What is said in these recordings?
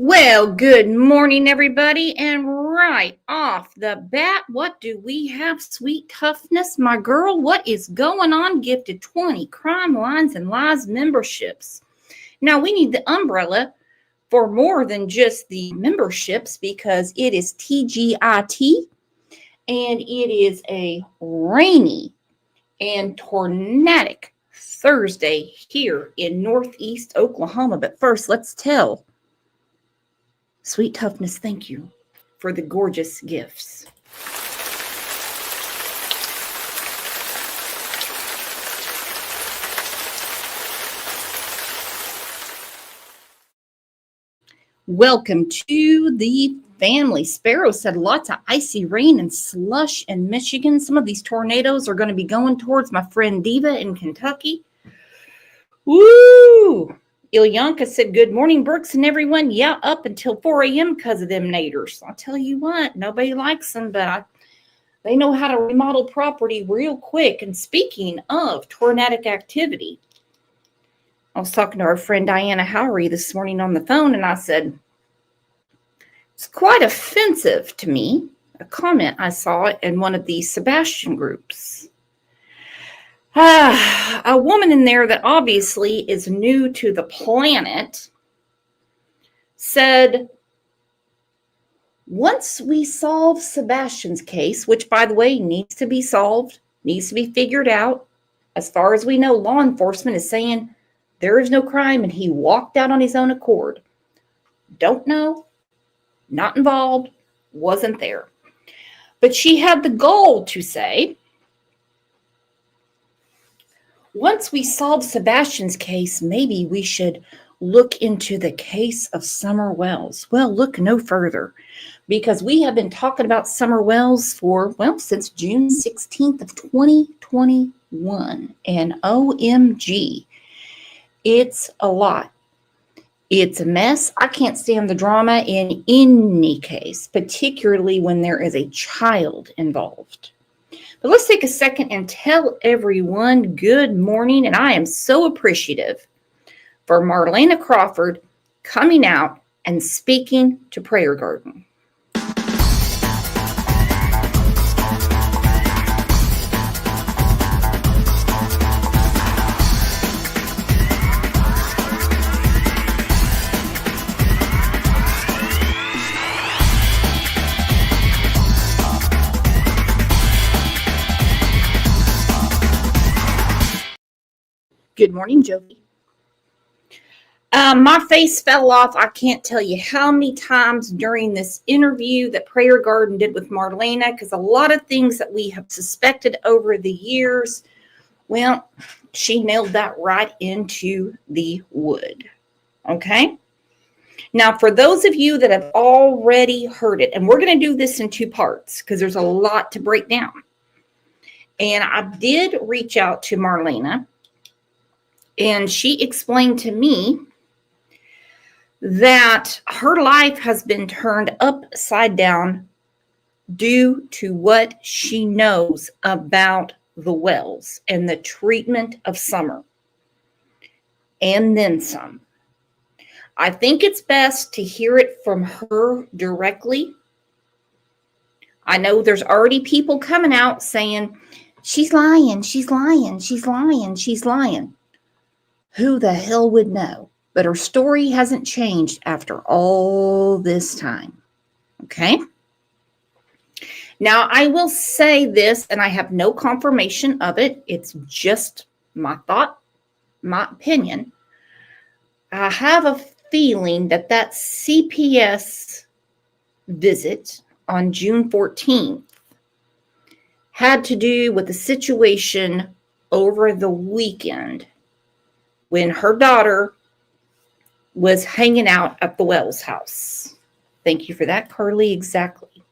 Well, good morning, everybody. And right off the bat, what do we have? Sweet toughness, my girl. What is going on? Gifted 20 crime lines and lies memberships. Now, we need the umbrella for more than just the memberships because it is TGIT and it is a rainy and tornadic Thursday here in Northeast Oklahoma. But first, let's tell Sweet Toughness, thank you for the gorgeous gifts. Welcome to the family. Sparrow said lots of icy rain and slush in Michigan. Some of these tornadoes are going to be going towards my friend Diva in Kentucky. Woo! Ilyanka said, good morning, Brooks and everyone. Yeah, up until 4 a.m. because of them naders. I'll tell you what, nobody likes them, but they know how to remodel property real quick. And speaking of tornadic activity, I was talking to our friend Diana Howery this morning on the phone, and I said, it's quite offensive to me, a comment I saw in one of the Sebastian groups. A woman in there that obviously is new to the planet said, once we solve Sebastian's case, which, by the way, needs to be solved, needs to be figured out, as far as we know, law enforcement is saying there is no crime and he walked out on his own accord. Don't know, not involved, wasn't there. But she had the goal to say, once we solve Sebastian's case, maybe we should look into the case of Summer Wells. Well, look no further, because we have been talking about Summer Wells since June 16th of 2021. And OMG, it's a lot. It's a mess. I can't stand the drama in any case, particularly when there is a child involved. But let's take a second and tell everyone good morning. And I am so appreciative for Marina Crawford coming out and speaking to Prayer Garden. Good morning, Jovi. My face fell off. I can't tell you how many times during this interview that Prayer Garden did with Marlena, because a lot of things that we have suspected over the years, well, she nailed that right into the wood. Okay? Now, for those of you that have already heard it, and we're going to do this in two parts because there's a lot to break down. And I did reach out to Marlena, and she explained to me that her life has been turned upside down due to what she knows about the Wells and the treatment of Summer, and then some. I think it's best to hear it from her directly. I know there's already people coming out saying, she's lying, she's lying, she's lying, she's lying. Who the hell would know? But her story hasn't changed after all this time. Okay? Now, I will say this, and I have no confirmation of it. It's just my thought, my opinion. I have a feeling that CPS visit on June 14th had to do with the situation over the weekend when her daughter was hanging out at the Wells house. Thank you for that, Carly. Exactly.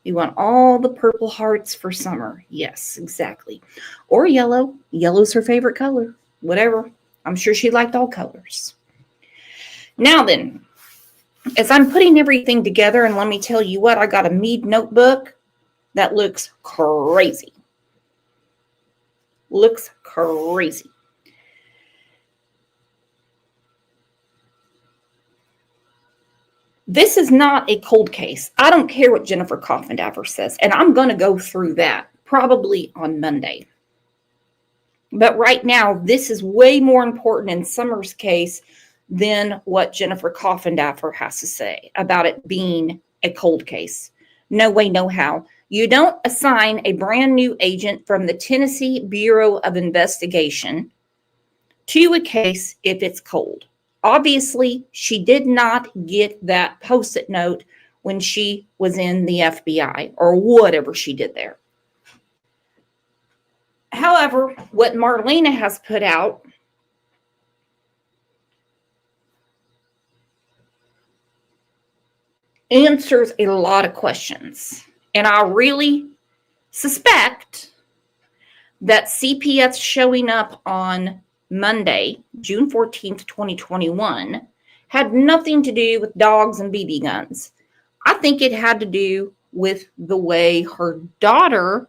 You want all the purple hearts for Summer. Yes, exactly. Or yellow. Yellow's her favorite color. Whatever. I'm sure she liked all colors. Now then, as I'm putting everything together, and let me tell you what, I got a Mead notebook that looks crazy. Looks crazy. This is not a cold case. I don't care what Jennifer Coffindaffer says, and I'm going to go through that probably on Monday. But right now, this is way more important in Summer's case than what Jennifer Coffindaffer has to say about it being a cold case. No way, no how. You don't assign a brand new agent from the Tennessee Bureau of Investigation to a case if it's cold. Obviously, she did not get that post-it note when she was in the FBI or whatever she did there. However, what Marlena has put out answers a lot of questions. And I really suspect that CPS showing up on Monday, June 14th, 2021, had nothing to do with dogs and BB guns. I think it had to do with the way her daughter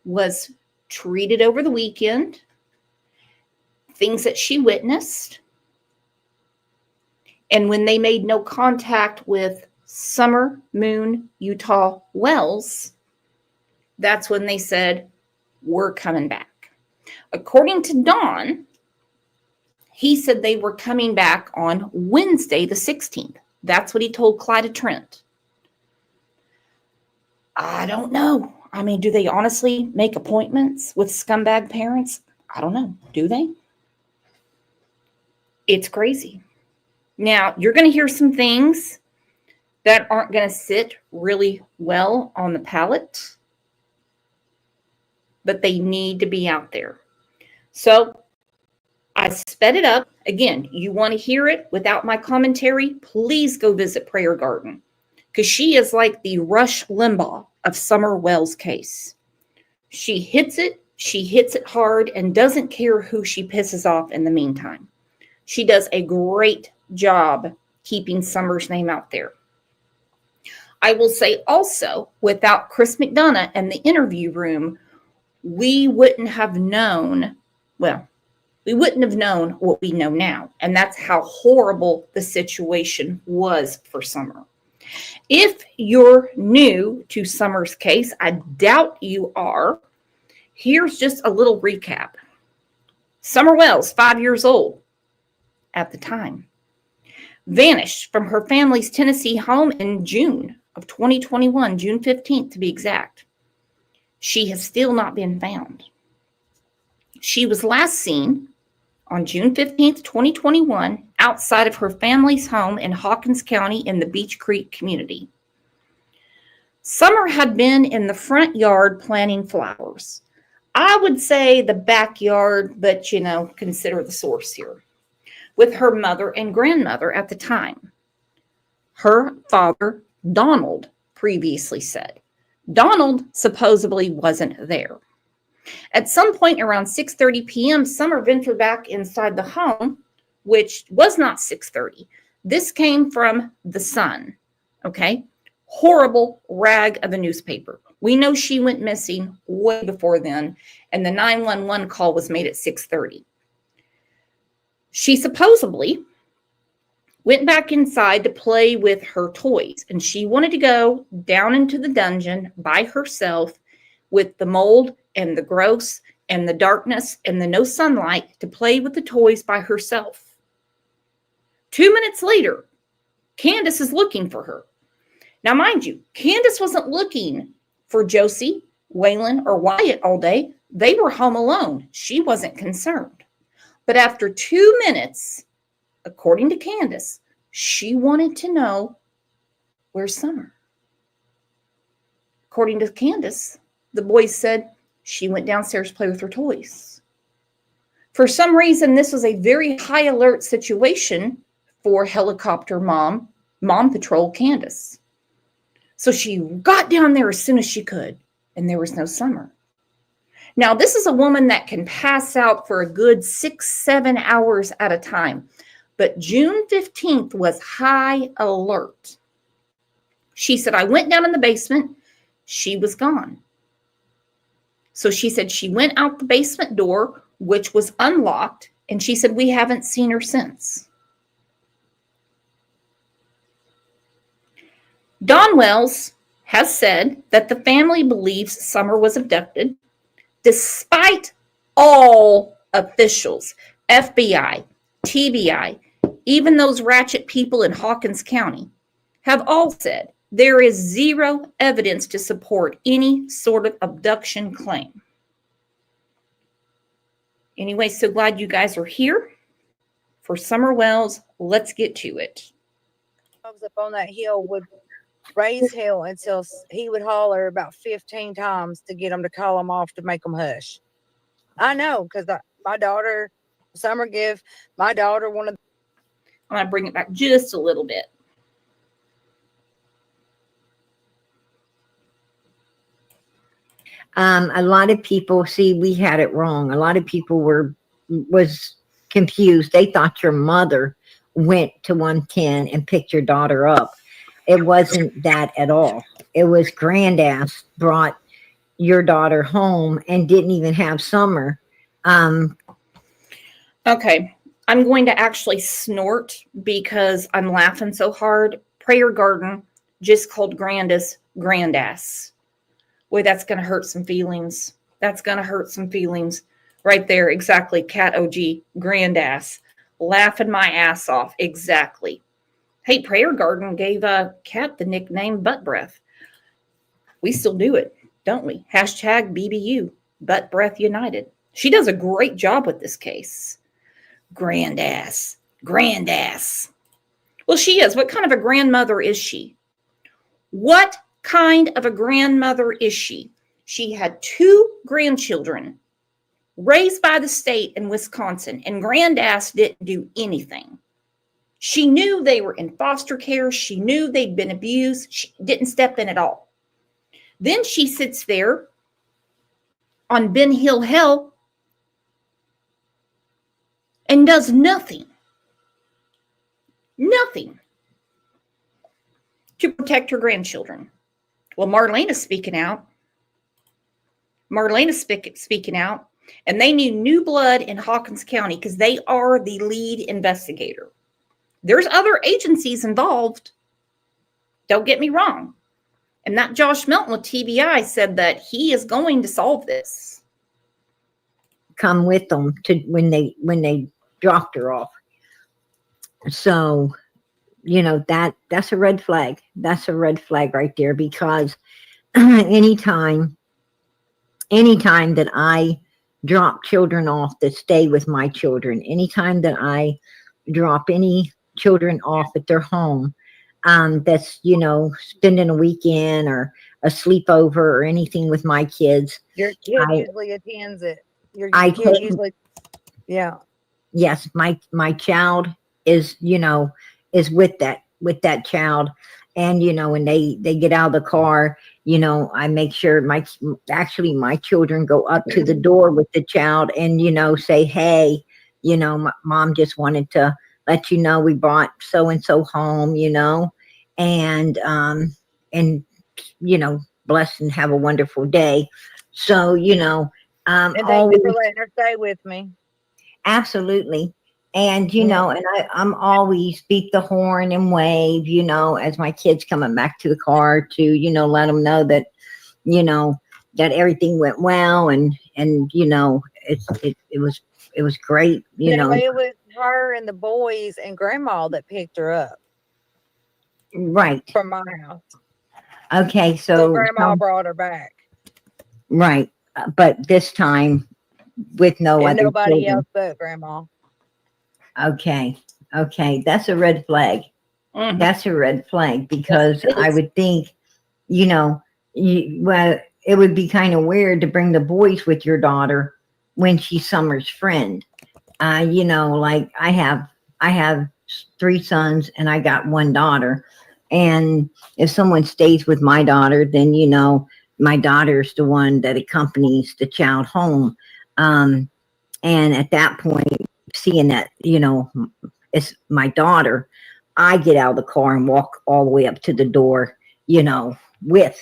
was treated over the weekend, things that she witnessed, and when they made no contact with Summer Moon Utah Wells, that's when they said, we're coming back. According to Don, he said they were coming back on Wednesday, the 16th. That's what he told Clyda Trent. I don't know. I mean, do they honestly make appointments with scumbag parents? I don't know. Do they? It's crazy. Now, you're going to hear some things that aren't going to sit really well on the palate, but they need to be out there. So I sped it up. Again, you want to hear it without my commentary, please go visit Prayer Garden, because she is like the Rush Limbaugh of Summer Wells' case. She hits it hard, and doesn't care who she pisses off in the meantime. She does a great job keeping Summer's name out there. I will say also, without Chris McDonough and the interview room, we wouldn't have known what we know now. And that's how horrible the situation was for Summer. If you're new to Summer's case, I doubt you are, here's just a little recap. Summer Wells, 5 years old at the time, vanished from her family's Tennessee home in June of 2021, June 15th to be exact. She has still not been found. She was last seen on June 15th, 2021, outside of her family's home in Hawkins County in the Beach Creek community. Summer had been in the front yard planting flowers. I would say the backyard, but consider the source here, with her mother and grandmother at the time. Her father, Donald, previously said. Donald supposedly wasn't there. At some point around 6:30 p.m., Summer ventured back inside the home, which was not 6:30. This came from the Sun, okay? Horrible rag of a newspaper. We know she went missing way before then, and the 911 call was made at 6:30. She supposedly went back inside to play with her toys, and she wanted to go down into the dungeon by herself with the mold and the gross and the darkness and the no sunlight to play with the toys by herself. 2 minutes later, Candace is looking for her. Now, mind you, Candace wasn't looking for Josie, Waylon, or Wyatt all day. They were home alone. She wasn't concerned. But after 2 minutes, according to Candace, she wanted to know, where's Summer? According to Candace, the boys said she went downstairs to play with her toys. For some reason, this was a very high alert situation for helicopter mom patrol Candace. So she got down there as soon as she could, and there was no Summer. Now, this is a woman that can pass out for a good 6-7 hours at a time. But June 15th was high alert. She said, I went down in the basement. She was gone. So she said she went out the basement door, which was unlocked, and she said, we haven't seen her since. Don Wells has said that the family believes Summer was abducted, despite all officials, FBI, TBI, even those ratchet people in Hawkins County, have all said there is zero evidence to support any sort of abduction claim. Anyway, so glad you guys are here for Summer Wells. Let's get to it. Up on that hill would raise hell until he would holler about 15 times to get them to call him off to make them hush. I know, because my daughter, Summer, give my daughter one of the. I'm going to bring it back just a little bit. A lot of people, see, we had it wrong. A lot of people was confused. They thought your mother went to 110 and picked your daughter up. It wasn't that at all. It was Grandass brought your daughter home and didn't even have Summer. Okay, I'm going to actually snort because I'm laughing so hard. Prayer Garden just called Grandass. Boy, that's going to hurt some feelings. That's going to hurt some feelings. Right there, exactly. Cat OG, Grandass. Laughing my ass off. Exactly. Hey, Prayer Garden gave Cat the nickname Butt Breath. We still do it, don't we? Hashtag BBU, Butt Breath United. She does a great job with this case. Grandass. Well, she is. What kind of a grandmother is she? What kind of a grandmother is she? She had 2 grandchildren raised by the state in Wisconsin, and Grandass didn't do anything. She knew they were in foster care. She knew they'd been abused. She didn't step in at all. Then she sits there on Ben Hill Hill and does nothing. Nothing to protect her grandchildren. Well, Marlena's speaking out. Speaking out. And they need new blood in Hawkins County because they are the lead investigator. There's other agencies involved. Don't get me wrong. And that Josh Melton with TBI said that he is going to solve this. Come with them to when they dropped her off. So, you know, that's a red flag. That's a red flag right there, because anytime that I drop children off that stay with my children, anytime that I drop any children off at their home, that's, you know, spending a weekend or a sleepover or anything with my kids. Your kid usually attends it. Your kid usually, yeah. Yes, my child is, you know, is with that child. And, you know, when they get out of the car, you know, I make sure my children go up to the door with the child and, you know, say, hey, you know, mom just wanted to let you know we brought so-and-so home, you know, and, you know, bless and have a wonderful day. So, you know, and thank you for letting her stay with me. Absolutely. And, you know, and I'm always beat the horn and wave, you know, as my kids coming back to the car to, you know, let them know that, you know, that everything went well. And, you know, it was great. You know, it was her and the boys and grandma that picked her up. Right. From my house. Okay. So grandma brought her back. Right. But this time with nobody children. Else but grandma. Okay. That's a red flag. Mm-hmm. That's a red flag, because I would think, you know, well, it would be kind of weird to bring the boys with your daughter when she's Summer's friend. You know, like I have 3 sons and I got 1 daughter. And if someone stays with my daughter, then, you know, my daughter's the one that accompanies the child home. And at that point, seeing that, you know, it's my daughter, I get out of the car and walk all the way up to the door, you know, with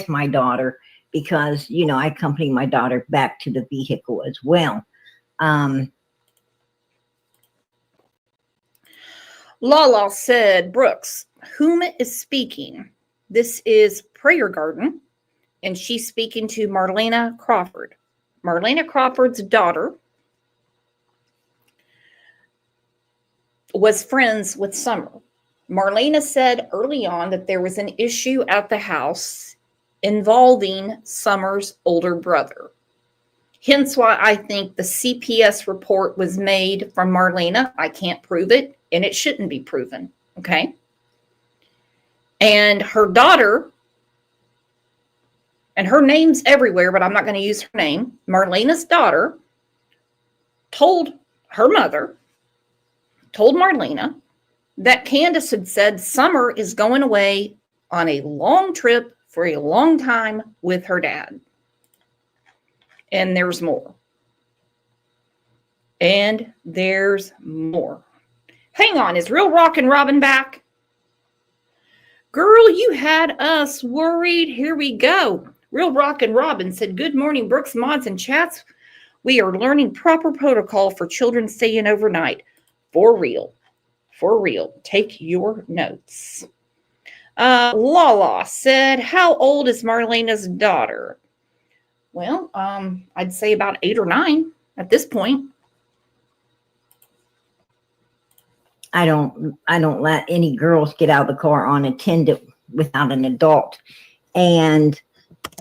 my daughter, because, you know, I accompany my daughter back to the vehicle as well. Lala said, Brooks, whom is speaking? This is Prayer Garden, and she's speaking to Marina Crawford. Marina Crawford's daughter was friends with Summer. Marlena said early on that there was an issue at the house involving Summer's older brother. Hence why I think the CPS report was made from Marlena. I can't prove it, and it shouldn't be proven, okay? And her daughter, and her name's everywhere, but I'm not going to use her name. Marlena's daughter told her mother, told Marlena, that Candace had said Summer is going away on a long trip for a long time with her dad. And there's more. And there's more. Hang on, is Real Rockin' Robin back? Girl, you had us worried. Here we go. Real Rockin' Robin said, good morning, Brooks, mods, and chats. We are learning proper protocol for children staying overnight. For real. For real. Take your notes. Lala said, how old is Marlena's daughter? Well, I'd say about 8 or 9 at this point. I don't let any girls get out of the car unattended without an adult. And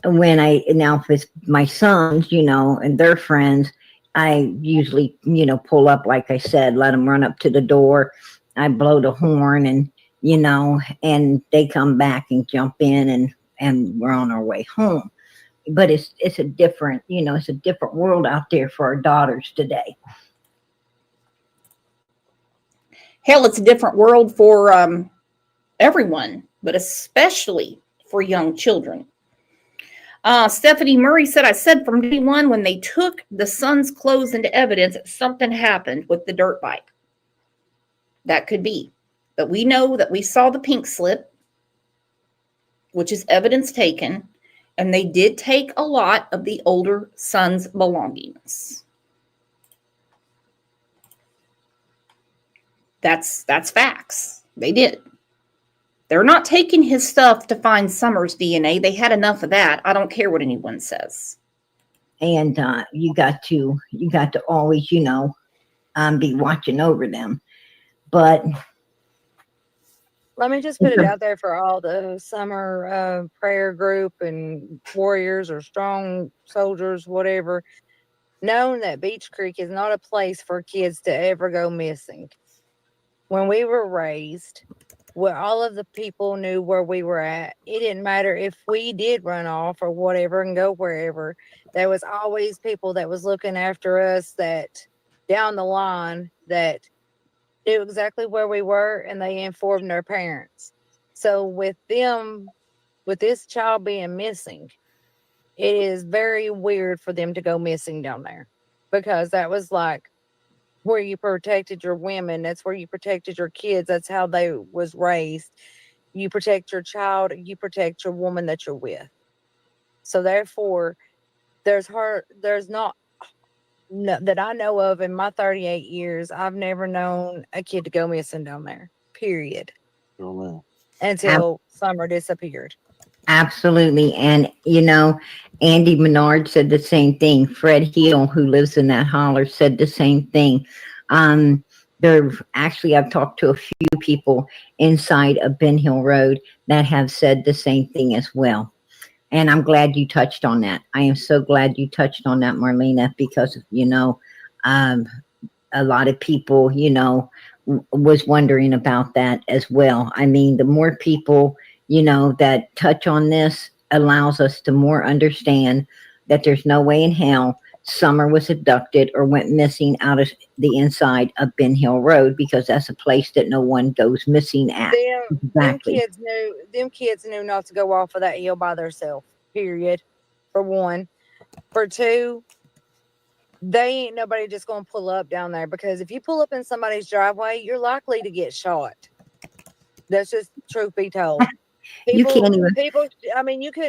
when now with my sons, and their friends, I usually, pull up, like I said, let them run up to the door. I blow the horn and, and they come back and jump in and we're on our way home. But it's a different, it's a different world out there for our daughters today. Hell, it's a different world for everyone, but especially for young children. Stephanie Murray said, I said from day one when they took the son's clothes into evidence, something happened with the dirt bike. That could be. But we know that we saw the pink slip, which is evidence taken, and they did take a lot of the older son's belongings. That's facts. They did. They're not taking his stuff to find Summer's DNA. They had enough of that. I don't care what anyone says. And you got to always, be watching over them. But let me just put it out there for all the Summer prayer group and warriors or strong soldiers, whatever, knowing that Beach Creek is not a place for kids to ever go missing. When we were raised, where all of the people knew where we were at, it didn't matter if we did run off or whatever and go wherever. There was always people that was looking after us that down the line that knew exactly where we were, and they informed their parents. So with this child being missing, it is very weird for them to go missing down there, because that was like where you protected your women. That's where you protected your kids. That's how they was raised. You protect your child. You protect your woman that you're with. So therefore, there's not that I know of in my 38 years, I've never known a kid to go missing down there, period. Oh, man. Until Summer disappeared. Absolutely. And, Andy Menard said the same thing. Fred Hill, who lives in that holler, said the same thing. I've talked to a few people inside of Ben Hill Road that have said the same thing as well. And I'm glad you touched on that. I am so glad you touched on that, Marlena, because, a lot of people, was wondering about that as well. I mean, the more people, that touch on this allows us to more understand that there's no way in hell Summer was abducted or went missing out of the inside of Ben Hill Road, because that's a place that no one goes missing at. Exactly. Them kids knew not to go off of that hill by themselves, period, for one. For two, they ain't nobody just going to pull up down there, because if you pull up in somebody's driveway, you're likely to get shot. That's just truth be told. You couldn't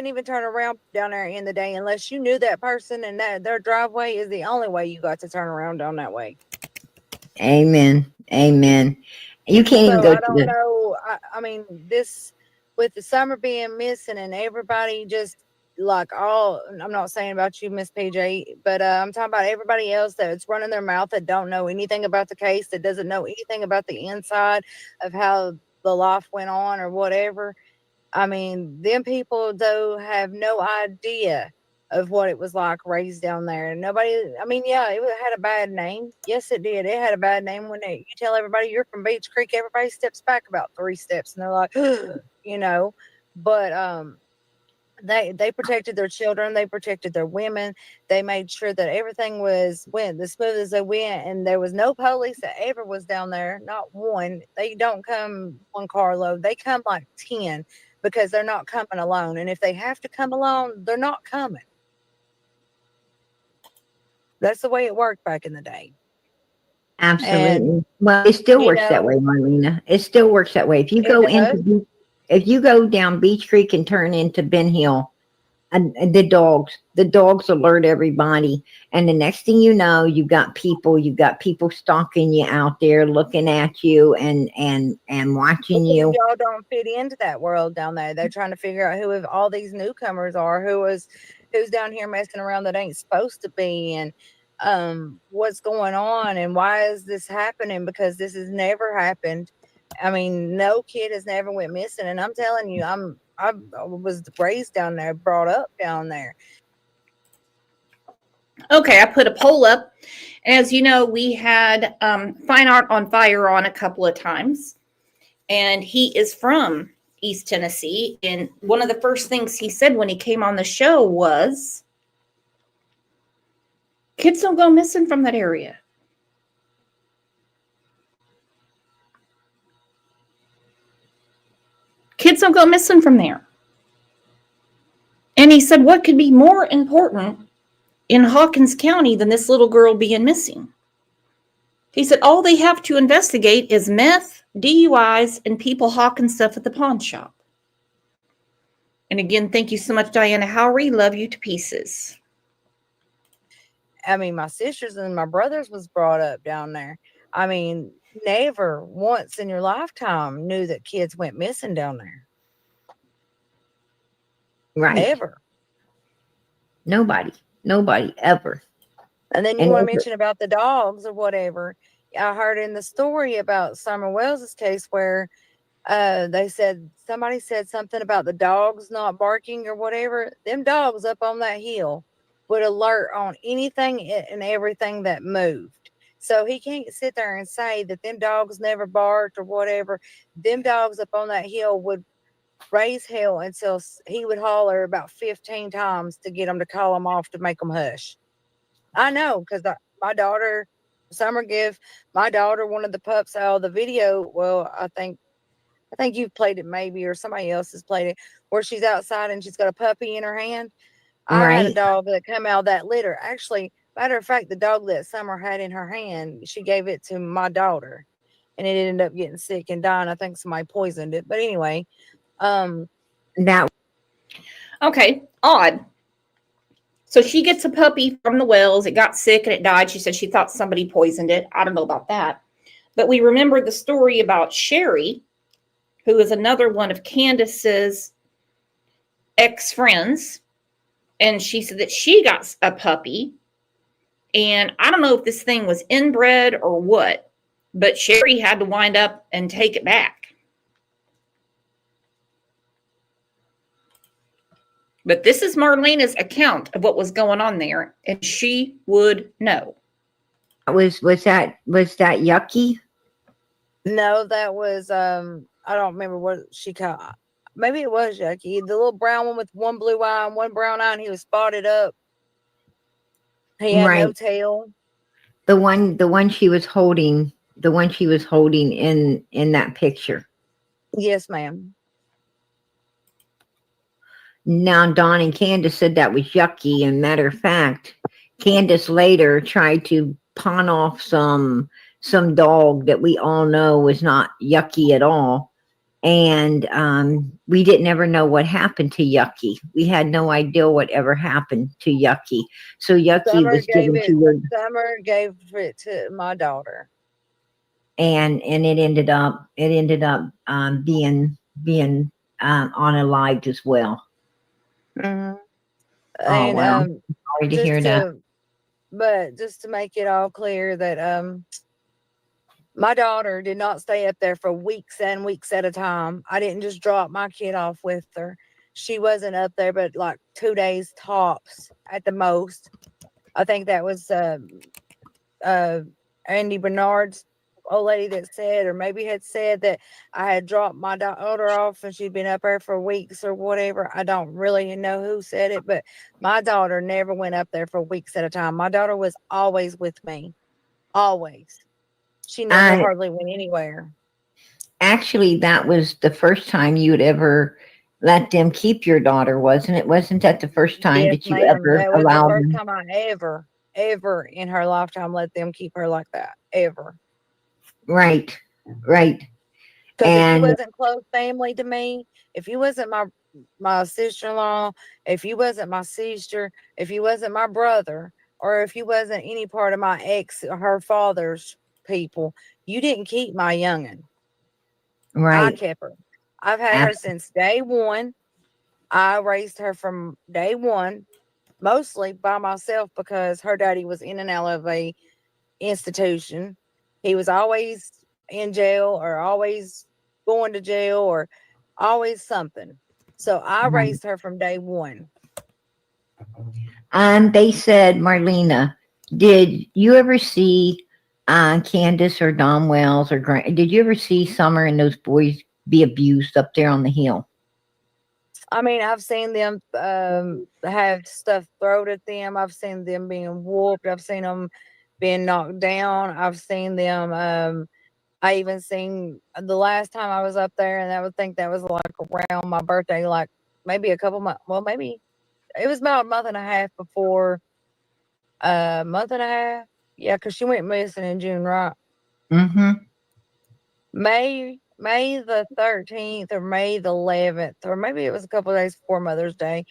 even turn around down there in the day unless you knew that person, and that their driveway is the only way you got to turn around down that way. Amen. You can't even go. I don't know. I mean, this with the summer being missing and everybody just like all, I'm not saying about you, Miss PJ, but I'm talking about everybody else that's running their mouth that don't know anything about the case, that doesn't know anything about the inside of how the life went on or whatever. I mean, them people though have no idea of what it was like raised down there. And nobody, I mean, yeah, it had a bad name. Yes, it did. It had a bad name when you tell everybody you're from Beach Creek, everybody steps back about 3 steps and they're like, you know, but they protected their children, they protected their women, they made sure that everything went as smooth as they went, and there was no police that ever was down there, not one. They don't come one carload, they come like 10 because they're not coming alone, and if they have to come alone, they're not coming. That's the way it worked back in the day. Absolutely. And Well, it still you works that way, know, Marlena. It still works that way. If you it go does. if you go down Beach Creek and turn into Ben Hill, and the dogs alert everybody. And the next thing you know, you've got people stalking you out there, looking at you and watching Because you. y'all don't fit into that world down there. They're trying to figure out who all these newcomers are, who's down here messing around that ain't supposed to be, and what's going on and why is this happening, because this has never happened. I mean, no kid has never went missing, and I'm telling you, I was raised down there, brought up down there. Okay, I put a poll up. As you know, we had Fine Art on Fire on a couple of times, and he is from East Tennessee. And one of the first things he said when he came on the show was, kids don't go missing from that area. Kids don't go missing from there. And he said, what could be more important in Hawkins County than this little girl being missing? He said, all they have to investigate is meth, DUIs, and people hawking stuff at the pawn shop. And again, thank you so much, Diana Howery. Love you to pieces. I mean, my sisters and my brothers was brought up down there. I mean, never once in your lifetime knew that kids went missing down there. Right. Never. Nobody ever. And then you want to mention about the dogs or whatever. I heard in the story about Summer Wells's case where they said somebody said something about the dogs not barking or whatever. Them dogs up on that hill would alert on anything and everything that moved. So he can't sit there and say that them dogs never barked or whatever. Them dogs up on that hill would raise hell until he would holler about 15 times to get them to call him off to make them hush. I know, because my daughter, Summer give my daughter one of the pups out of the video. Well, I think you've played it maybe, or somebody else has played it, where she's outside and she's got a puppy in her hand. I had a dog that come out of that litter. Actually, matter of fact, the dog that Summer had in her hand, she gave it to my daughter, and it ended up getting sick and dying. I think somebody poisoned it. But anyway, that. Okay, odd. So she gets a puppy from the Wells. It got sick and it died. She said she thought somebody poisoned it. I don't know about that. But we remember the story about Sherry, who is another one of Candace's ex-friends. And she said that she got a puppy. And I don't know if this thing was inbred or what, but Sherry had to wind up and take it back. But this is Marlena's account of what was going on there, and she would know. Was that Yucky? No, that was I don't remember what she called. Maybe it was Yucky. The little brown one with one blue eye and one brown eye, and he was spotted up. He had no tail. The one she was holding, in that picture. Yes, ma'am. Now, Dawn and Candace said that was Yucky. And matter of fact, Candace later tried to pawn off some dog that we all know was not Yucky at all. And we didn't ever know what happened to Yucky. We had no idea what ever happened to Yucky. So Yucky was given to her. Summer gave it to my daughter. And it ended up being unalived as well. Mhm. Oh, And well, sorry to hear that. but just to make it all clear that my daughter did not stay up there for weeks and weeks at a time. I didn't just drop my kid off with her. She wasn't up there but like 2 days tops at the most. I think that was Andy Bernard's old lady that said, or maybe had said, that I had dropped my daughter off and she'd been up there for weeks or whatever. I don't really know who said it, but my daughter never went up there for weeks at a time. My daughter was always with me, always. She never I hardly went anywhere. actually, that was the first time you would ever let them keep your daughter, wasn't it? Wasn't that the first time Yes, that you ma'am. ever That was the allowed first them? time I ever in her lifetime let them keep her like that. Ever. Right, right. Because if you And wasn't close family to me, if you wasn't my sister-in-law, if you wasn't my sister, if you wasn't my brother, or if you wasn't any part of my ex or her father's people, you didn't keep my youngin'. I right, kept her. I've had her since day one. I raised her from day one, mostly by myself because her daddy was in and out of a institution. He was always in jail or always going to jail or always something. So I right. raised her from day one. And they said, Marlena, did you ever see Candace or Don Wells or Grant? Did you ever see Summer and those boys be abused up there on the hill? I mean, I've seen them have stuff thrown at them. I've seen them being whooped. I've seen them being knocked down. I've seen them. I even seen the last time I was up there, and I would think that was like around my birthday, like maybe a couple months. Well, maybe it was about a month and a half before. Month and a half. Yeah, because she went missing in June, right? Mm-hmm. May the 13th or May the 11th, or maybe it was a couple of days before Mother's Day.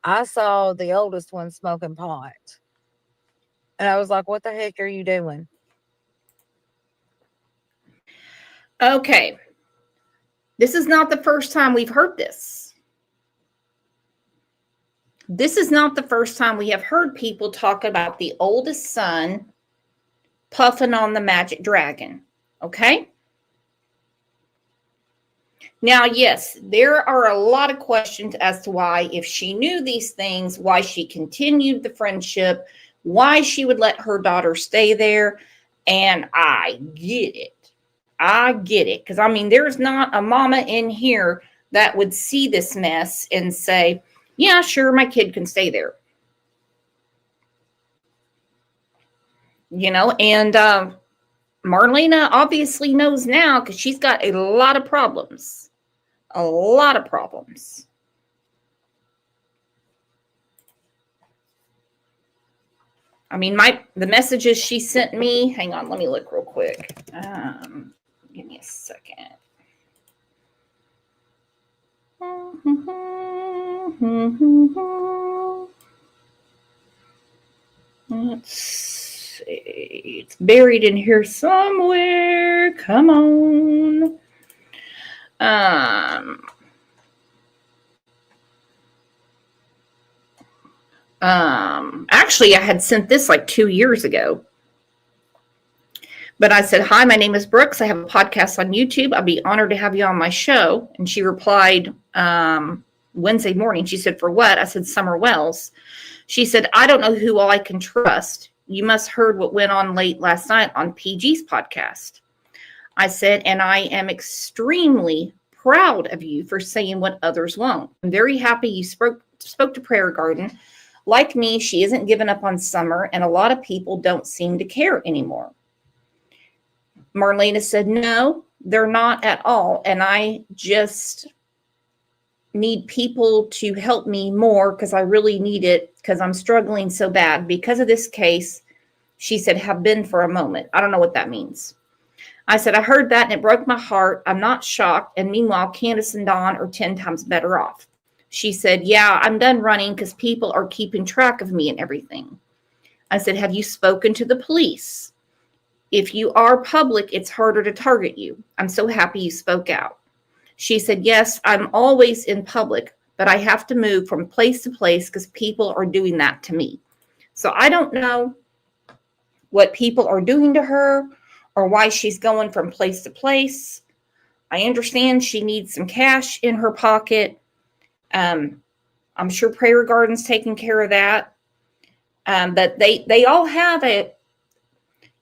I saw the oldest one smoking pot. And I was like, what the heck are you doing? Okay. This is not the first time we've heard this. This is not the first time we have heard people talk about the oldest son puffing on the magic dragon. Okay? Now, yes, there are a lot of questions as to why, if she knew these things, why she continued the friendship, why she would let her daughter stay there. And I get it. I get it. Because, I mean, there's not a mama in here that would see this mess and say, yeah, sure, my kid can stay there. You know, and Marlena obviously knows now because she's got a lot of problems. A lot of problems. I mean, the messages she sent me, hang on, let me look real quick. Give me a second. Let's see. It's buried in here somewhere. Come on. Actually, I had sent this like 2 years ago. But I said, hi, my name is Brooks. I have a podcast on YouTube. I'd be honored to have you on my show. And she replied Wednesday morning. She said, for what? I said, Summer Wells. She said, I don't know who all I can trust. You must heard what went on late last night on PG's podcast. I said, and I am extremely proud of you for saying what others won't. I'm very happy you spoke to Prayer Garden. Like me, she isn't given up on Summer, and a lot of people don't seem to care anymore. Marlena said, no, they're not at all. And I just need people to help me more because I really need it because I'm struggling so bad. Because of this case, she said, have been for a moment. I don't know what that means. I said, I heard that and it broke my heart. I'm not shocked. And meanwhile, Candace and Dawn are 10 times better off. She said, yeah, I'm done running because people are keeping track of me and everything. I said, have you spoken to the police? If you are public, it's harder to target you. I'm so happy you spoke out. She said, yes, I'm always in public, but I have to move from place to place because people are doing that to me. So I don't know what people are doing to her or why she's going from place to place. I understand she needs some cash in her pocket. I'm sure Prayer Garden's taking care of that. But they all have a,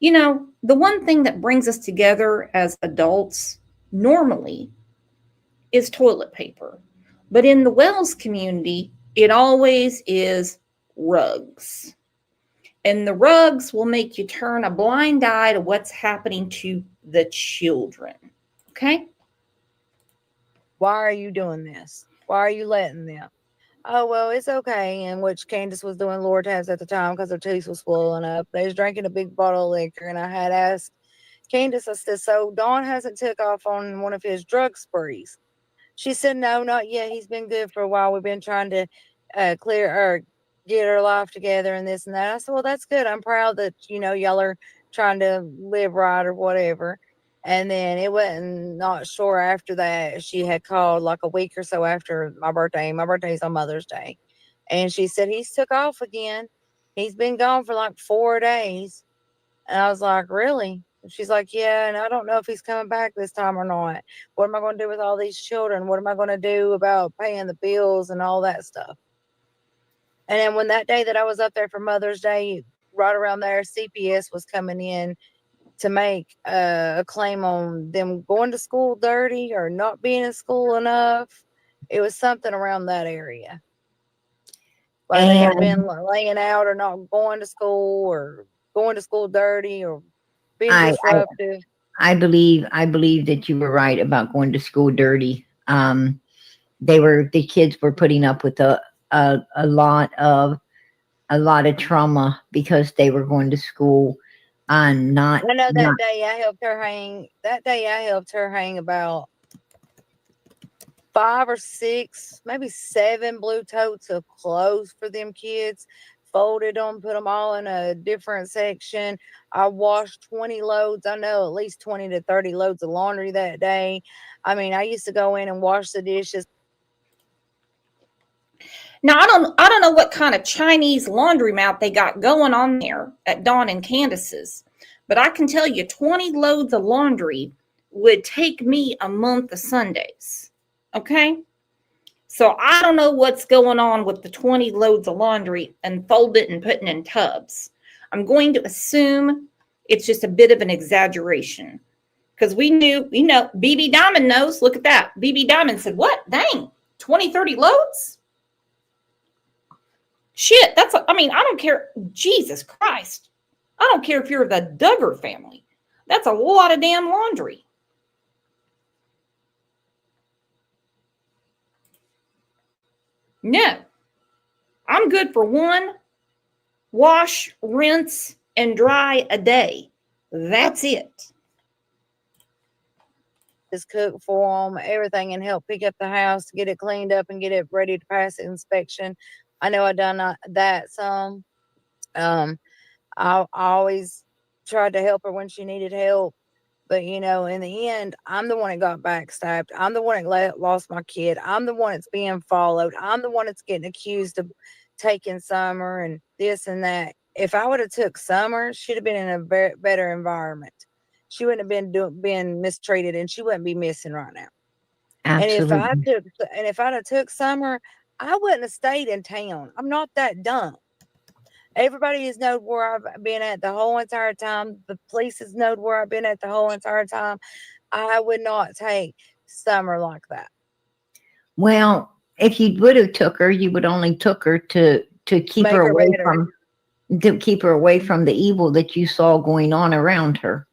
the one thing that brings us together as adults normally is toilet paper. But in the Wells community, it always is rugs. And the rugs will make you turn a blind eye to what's happening to the children. Okay? Why are you doing this? Why are you letting them? Oh, well, it's okay. And which Candace was doing Lord tabs at the time because her teeth was swollen up. They was drinking a big bottle of liquor. And I had asked Candace, I said, so Don hasn't took off on one of his drug sprees. She said, no, not yet. He's been good for a while. We've been trying to clear or get our life together and this and that. I said, well, that's good. I'm proud that, y'all are trying to live right or whatever. And then it wasn't not sure after that. She had called like a week or so after my birthday. My birthday's on Mother's Day. And she said, he's took off again. He's been gone for like 4 days. And I was like, really? She's like, yeah, and I don't know if he's coming back this time or not. What am I going to do with all these children? What am I going to do about paying the bills and all that stuff? And then when that day that I was up there for Mother's Day, right around there, CPS was coming in to make a claim on them going to school dirty or not being in school enough. It was something around that area. Like they had been laying out or not going to school or going to school dirty or being disruptive. I believe that you were right about going to school dirty. The kids were putting up with a lot of trauma because they were going to school and not. I know that day I helped her hang. That day I helped her hang about 5 or 6, maybe 7 blue totes of clothes for them kids. Folded them, put them all in a different section. I washed 20 loads. I know at least 20 to 30 loads of laundry that day. I mean, I used to go in and wash the dishes. Now, I don't know what kind of Chinese laundromat they got going on there at Dawn and Candace's, but I can tell you 20 loads of laundry would take me a month of Sundays. Okay? So I don't know what's going on with the 20 loads of laundry and fold it and putting in tubs. I'm going to assume it's just a bit of an exaggeration because we know, BB Diamond knows. Look at that. BB Diamond said, what? Dang, 20, 30 loads? Shit, I don't care. Jesus Christ. I don't care if you're the Duggar family. That's a lot of damn laundry. No, I'm good for one wash, rinse, and dry a day. That's it. Just cook for them, everything, and help pick up the house, get it cleaned up, and get it ready to pass inspection. I know I done that some. I always tried to help her when she needed help. But, in the end, I'm the one that got backstabbed. I'm the one that lost my kid. I'm the one that's being followed. I'm the one that's getting accused of taking Summer and this and that. If I would have took Summer, she'd have been in a better environment. She wouldn't have been mistreated, and she wouldn't be missing right now. Absolutely. And if I'd have took Summer, I wouldn't have stayed in town. I'm not that dumb. Everybody has known where I've been at the whole entire time. The police has known where I've been at the whole entire time. I would not take Summer like that. Well, if you would have took her, you would only took her to keep her away from the evil that you saw going on around her.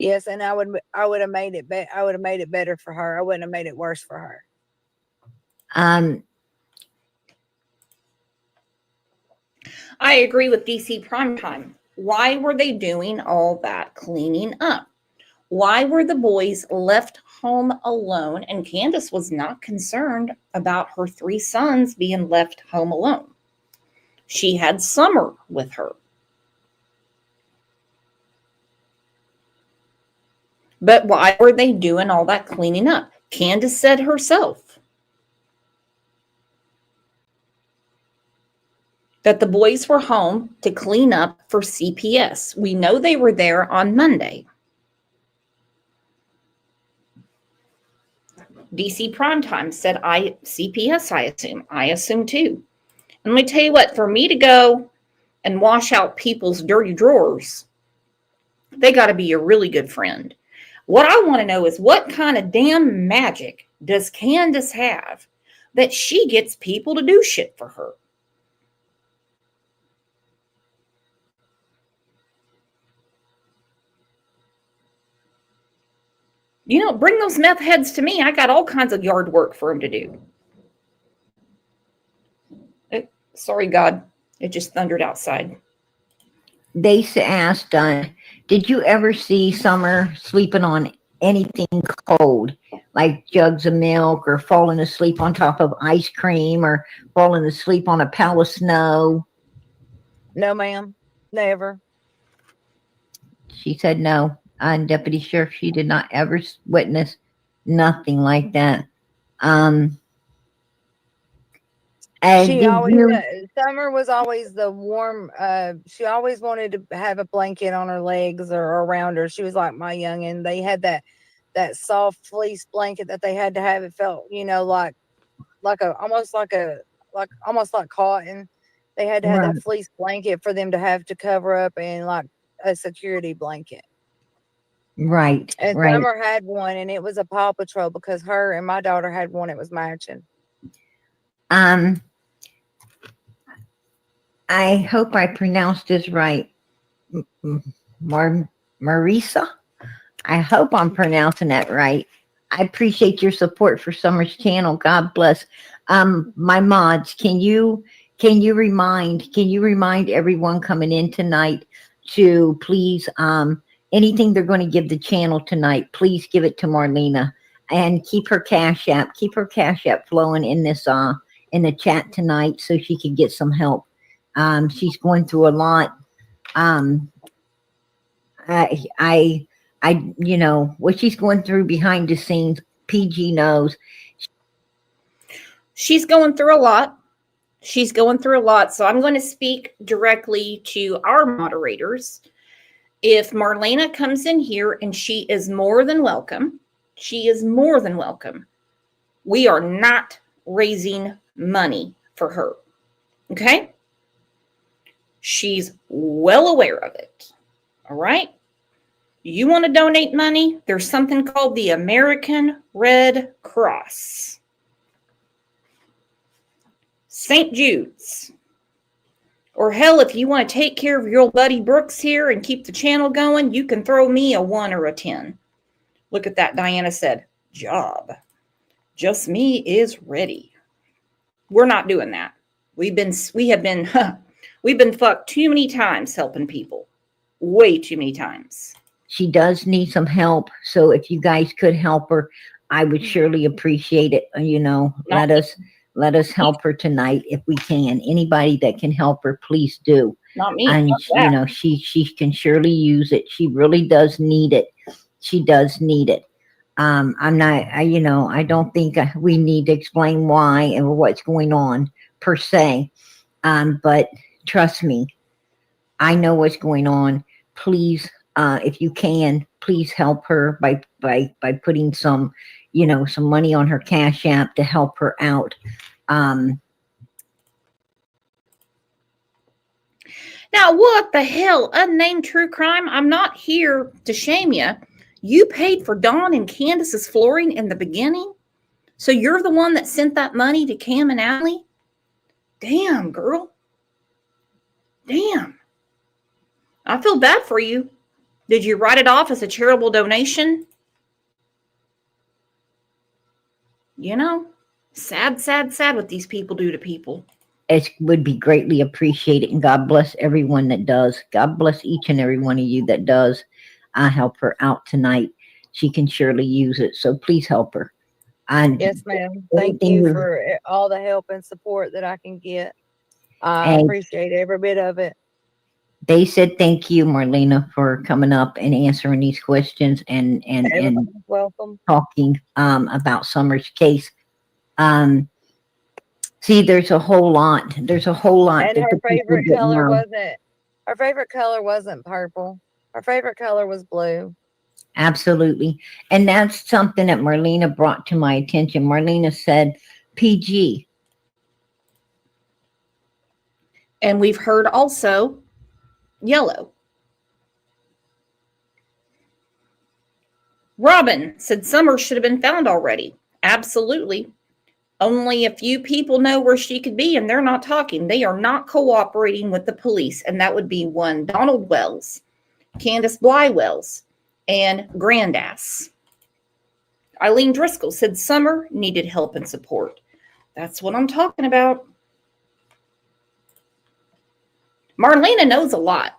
Yes, and I would have made it I would have made it better for her. I wouldn't have made it worse for her. I agree with DC Primetime. Why were they doing all that cleaning up? Why were the boys left home alone? And Candace was not concerned about her 3 sons being left home alone. She had Summer with her. But why were they doing all that cleaning up? Candace said herself that the boys were home to clean up for CPS. We know they were there on Monday. DC Primetime said CPS, I assume. I assume too. And let me tell you what, for me to go and wash out people's dirty drawers, they got to be a really good friend. What I want to know is what kind of damn magic does Candace have that she gets people to do shit for her? You know, bring those meth heads to me. I got all kinds of yard work for them to do. Sorry, God. It just thundered outside. They asked, did you ever see Summer sleeping on anything cold, like jugs of milk, or falling asleep on top of ice cream, or falling asleep on a pile of snow? No, ma'am. Never. She said no. And Deputy Sheriff, she did not ever witness nothing like that. And she always Summer was always the warm. She always wanted to have a blanket on her legs or around her. She was like my youngin'. They had that soft fleece blanket that they had to have. It felt, almost like cotton. They had to have that fleece blanket for them to have to cover up, and like a security blanket. Right. And Summer had one, and it was a Paw Patrol, because her and my daughter had one. It was matching. I hope I pronounced this right. Marisa? I hope I'm pronouncing that right. I appreciate your support for Summer's channel. God bless. My mods, can you remind everyone coming in tonight to please, anything they're going to give the channel tonight, please give it to Marlena, and keep her cash app flowing in this in the chat tonight, so she can get some help. She's going through a lot. I you know what she's going through behind the scenes. PG knows. She's going through a lot. So I'm going to speak directly to our moderators. If Marlena comes in here, and she is more than welcome. We are not raising money for her. Okay? She's well aware of it. All right? You want to donate money? There's something called the American Red Cross. St. Jude's. Or hell, if you want to take care of your old buddy Brooks here and keep the channel going, you can throw me a 1 or a 10. Look at that, Diana said. Job. Just me is ready. We're not doing that. We've been fucked too many times helping people. Way too many times. She does need some help. So if you guys could help her, I would surely appreciate it. You know, let us help her tonight if we can. Anybody that can help her, please do. Not me. And you know, she can surely use it. She really does need it. She does need it. I don't think we need to explain why and what's going on per se. But trust me, I know what's going on. Please, if you can, please help her by putting some money on her Cash App to help her out. Now, what the hell? Unnamed true crime? I'm not here to shame you. You paid for Dawn and Candace's flooring in the beginning? So you're the one that sent that money to Cam and Allie? Damn, girl. Damn. I feel bad for you. Did you write it off as a charitable donation? You know, sad what these people do to people. It would be greatly appreciated, and God bless everyone that does. God bless each and every one of you that does. I help her out tonight. She can surely use it, so please help her. Yes, ma'am. Thank you for all the help and support that I can get. I appreciate every bit of it. They said thank you, Marlena, for coming up and answering these questions and Everybody's welcome. talking about Summer's case. See, there's a whole lot. There's a whole lot And that her the people favorite didn't color know. wasn't her favorite color wasn't purple. Her favorite color was blue. Absolutely. And that's something that Marlena brought to my attention. Marlena said PG. And we've heard also yellow. Robin said Summer should have been found already. Absolutely. Only a few people know where she could be, and they're not talking. They are not cooperating with the police. And that would be one Donald Wells, Candace Bly Wells, and Grandass. Eileen Driscoll said Summer needed help and support. That's what I'm talking about. Marlena knows a lot.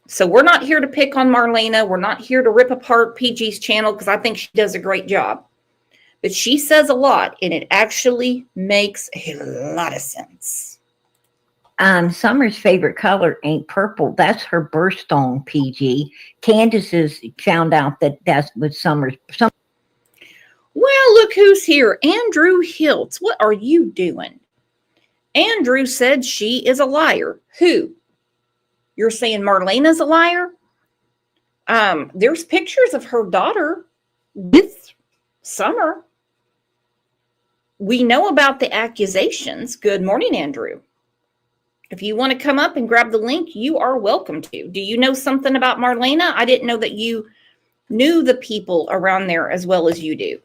So we're not here to pick on Marlena. We're not here to rip apart PG's channel because I think she does a great job. But she says a lot, and it actually makes a lot of sense. Summer's favorite color ain't purple. That's her birthstone, PG. Candace's found out that that's what Summer's. Well, look who's here. Andrew Hiltz. What are you doing? Andrew said she is a liar. Who? You're saying Marlena's a liar? There's pictures of her daughter with Summer. We know about the accusations. Good morning, Andrew. If you want to come up and grab the link, you are welcome to. Do you know something about Marlena? I didn't know that you knew the people around there as well as you do.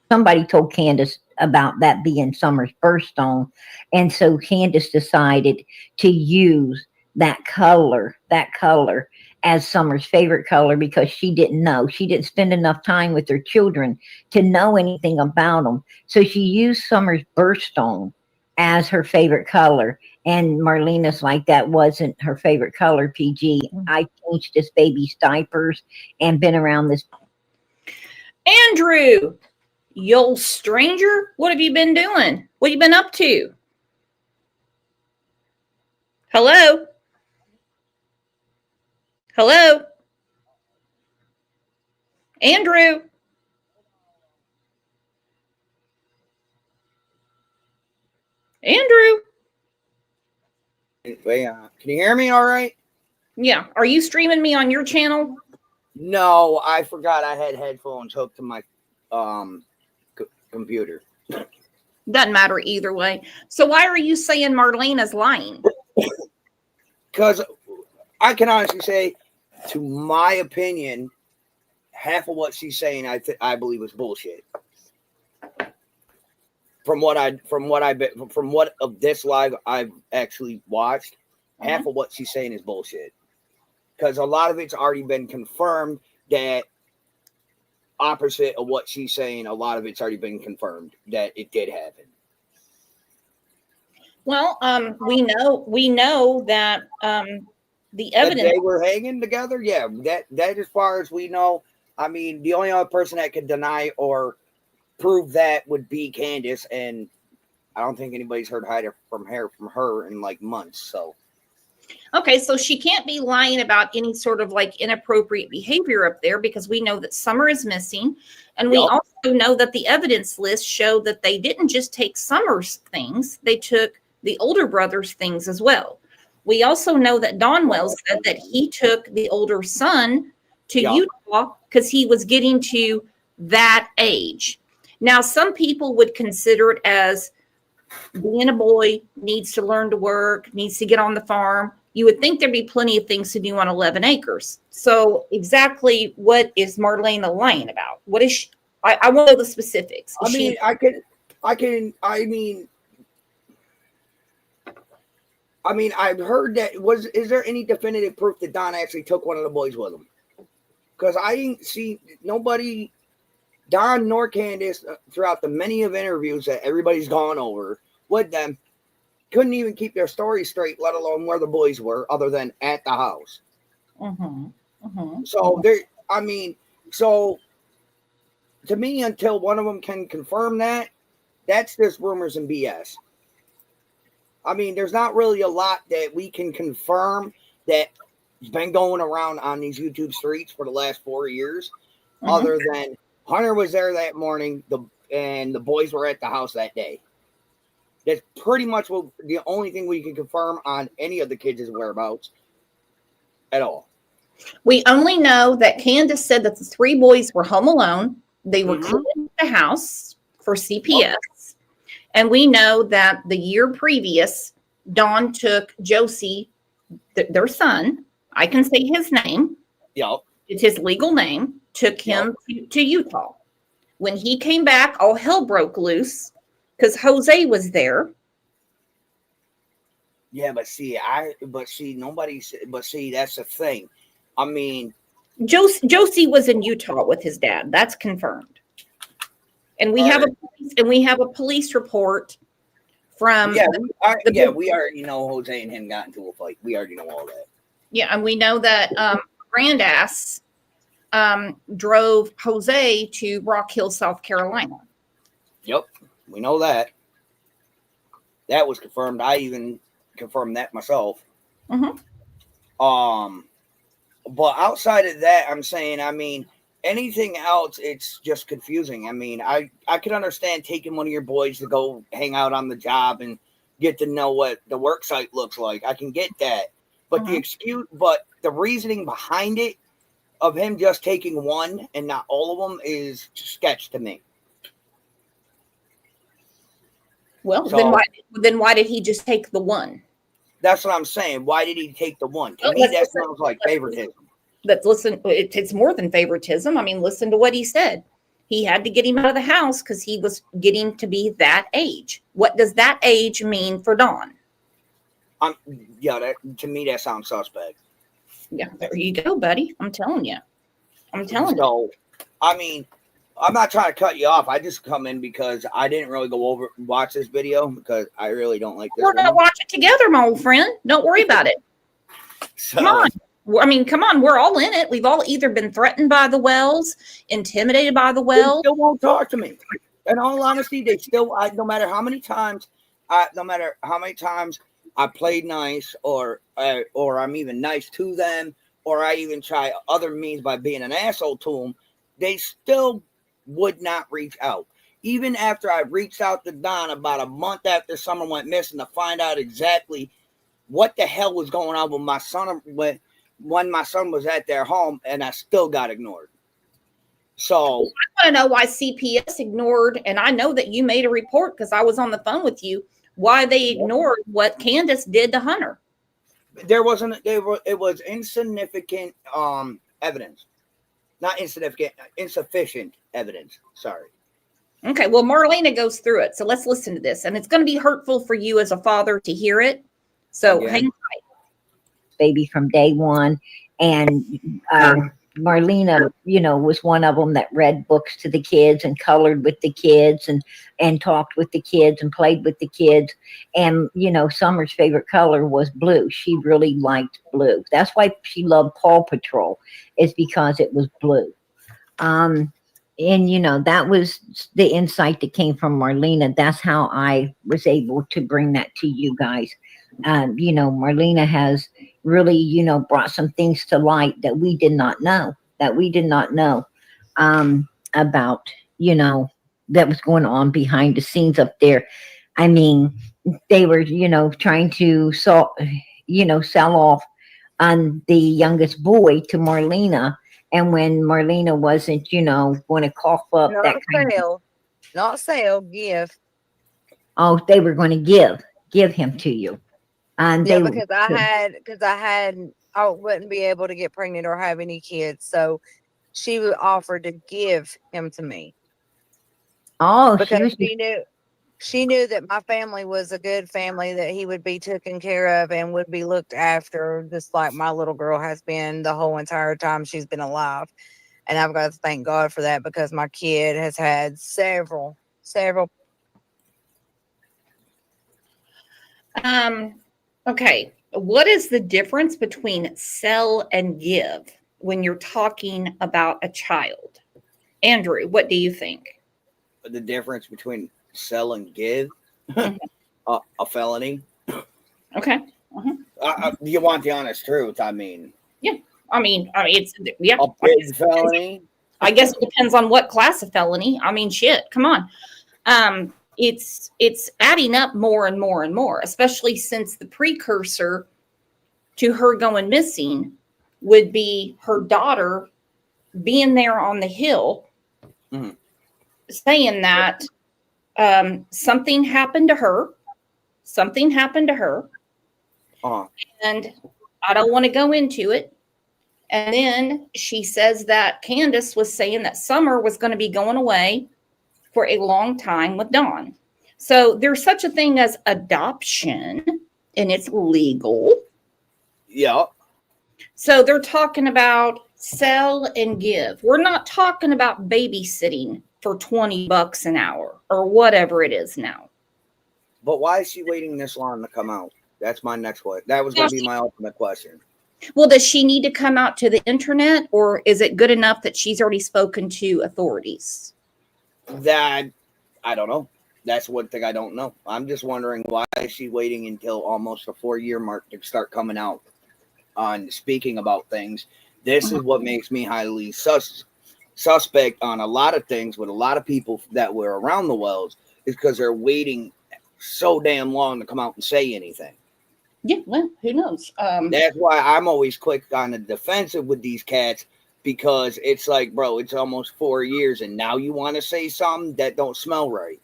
Somebody told Candace about that being Summer's birthstone. And so Candace decided to use that color as Summer's favorite color because she didn't know. She didn't spend enough time with her children to know anything about them. So she used Summer's birthstone as her favorite color. And Marlena's like, that wasn't her favorite color, PG. I changed this baby's diapers and been around this. Andrew, you old stranger, what have you been doing? What have you been up to? Hello? Hello? Andrew? Andrew? Wait, can you hear me all right? Yeah. Are you streaming me on your channel? No, I forgot I had headphones hooked to my computer. Doesn't matter either way. So why are you saying Marlena's lying? Because I can honestly say, to my opinion, half of what she's saying, I believe is bullshit. From what of this live I've actually watched, half of what she's saying is bullshit. Because a lot of it's already been confirmed that opposite of what she's saying, a lot of it's already been confirmed that it did happen. Well, we know that the evidence that they were hanging together. Yeah, that as far as we know. I mean, the only other person that could deny or prove that would be Candace, and I don't think anybody's heard from her in like months. So okay, so she can't be lying about any sort of like inappropriate behavior up there because we know that Summer is missing, and we also know that the evidence list showed that they didn't just take Summer's things; they took the older brother's things as well. We also know that Don Wells said that he took the older son to Utah because he was getting to that age. Now, some people would consider it as being a boy, needs to learn to work, needs to get on the farm. You would think there'd be plenty of things to do on 11 acres. So exactly what is Marlena lying about? What is she? I want to know the specifics. I've heard that. Is there any definitive proof that Don actually took one of the boys with him? Because I didn't see nobody, Don nor Candace, throughout the many of interviews that everybody's gone over with them, couldn't even keep their story straight, let alone where the boys were, other than at the house. So to me, until one of them can confirm that, that's just rumors and BS. I mean, there's not really a lot that we can confirm that has been going around on these YouTube streets for the last 4 years, other than Hunter was there that morning, and the boys were at the house that day. That's pretty much the only thing we can confirm on any of the kids' whereabouts at all. We only know that Candace said that the 3 boys were home alone. They were cleaning the house for CPS. And we know that the year previous, Dawn took Josie, their son, I can say his name. Yep. It's his legal name, took him to Utah. When he came back, all hell broke loose because Jose was there. Yeah, but see, that's the thing. I mean, Josie was in Utah with his dad. That's confirmed. And we have a police report from we already know Jose and him got into a fight. We already know all that. Yeah, and we know that Grandass drove Jose to Rock Hill, South Carolina. Yep, we know that. That was confirmed. I even confirmed that myself. But outside of that, I'm saying, I mean, anything else, it's just confusing. I mean, I could understand taking one of your boys to go hang out on the job and get to know what the work site looks like. I can get that. But the reasoning behind it of him just taking one and not all of them is sketch to me. Well, then why did he just take the one? That's what I'm saying. Why did he take the one? To me, that sounds like favoritism. It's more than favoritism. I mean, listen to what he said. He had to get him out of the house because he was getting to be that age. What does that age mean for Dawn? To me, that sounds suspect. Yeah, there you go, buddy. I'm telling you. So, I mean, I'm not trying to cut you off. I just come in because I didn't really watch this video because I really don't like this. We're going to watch it together, my old friend. Don't worry about it. Come on. I mean, come on. We're all in it. We've all either been threatened by the Wells, intimidated by the Wells. They still won't talk to me. In all honesty, they still, no matter how many times I played nice or I'm even nice to them, or I even try other means by being an asshole to them, they still would not reach out. Even after I reached out to Don about a month after Summer went missing to find out exactly what the hell was going on with my son when my son was at their home, and I still got ignored. So I want to know why CPS ignored, and I know that you made a report because I was on the phone with you, why they ignored what Candace did to Hunter. It was insignificant evidence. Not insignificant, insufficient evidence. Sorry. Okay, well, Marlena goes through it. So let's listen to this. And it's going to be hurtful for you as a father to hear it. So hang tight. Baby from day one. And Marlena, was one of them that read books to the kids and colored with the kids and talked with the kids and played with the kids. And, Summer's favorite color was blue. She really liked blue. That's why she loved Paw Patrol, is because it was blue. And, that was the insight that came from Marlena. That's how I was able to bring that to you guys. Marlena has really, brought some things to light that we did not know, about, that was going on behind the scenes up there. I mean, they were, trying to sell off on the youngest boy to Marlena. And when Marlena wasn't, going to cough up not sell, give. Oh, they were going to give him to you. And because I wouldn't be able to get pregnant or have any kids. So she would offer to give him to me. Oh, because she knew that my family was a good family, that he would be taken care of and would be looked after, just like my little girl has been the whole entire time she's been alive. And I've got to thank God for that, because my kid has had several. Okay. What is the difference between sell and give when you're talking about a child? Andrew, what do you think? The difference between sell and give, a felony. Okay. You want the honest truth? I mean, it's yeah. a big felony. I guess it depends on what class of felony. I mean, shit. Come on. It's adding up more and more and more, especially since the precursor to her going missing would be her daughter being there on the hill, saying that something happened to her. Something happened to her. And I don't want to go into it. And then she says that Candace was saying that Summer was going to be going away for a long time with Dawn. So there's such a thing as adoption, and it's legal. Yeah. So they're talking about sell and give. We're not talking about babysitting for $20 an hour or whatever it is now. But why is she waiting this long to come out? That's my next question. That was going to be my ultimate question. Well, does she need to come out to the internet, or is it good enough that she's already spoken to authorities? That, I don't know. That's one thing I don't know. I'm just wondering, why is she waiting until almost the 4-year mark to start coming out on speaking about things? This is what makes me highly suspect on a lot of things with a lot of people that were around the Wells, is because they're waiting so damn long to come out and say anything. Yeah, well, who knows? That's why I'm always quick on the defensive with these cats, because it's like, bro, it's almost 4 years and now you want to say something that don't smell right.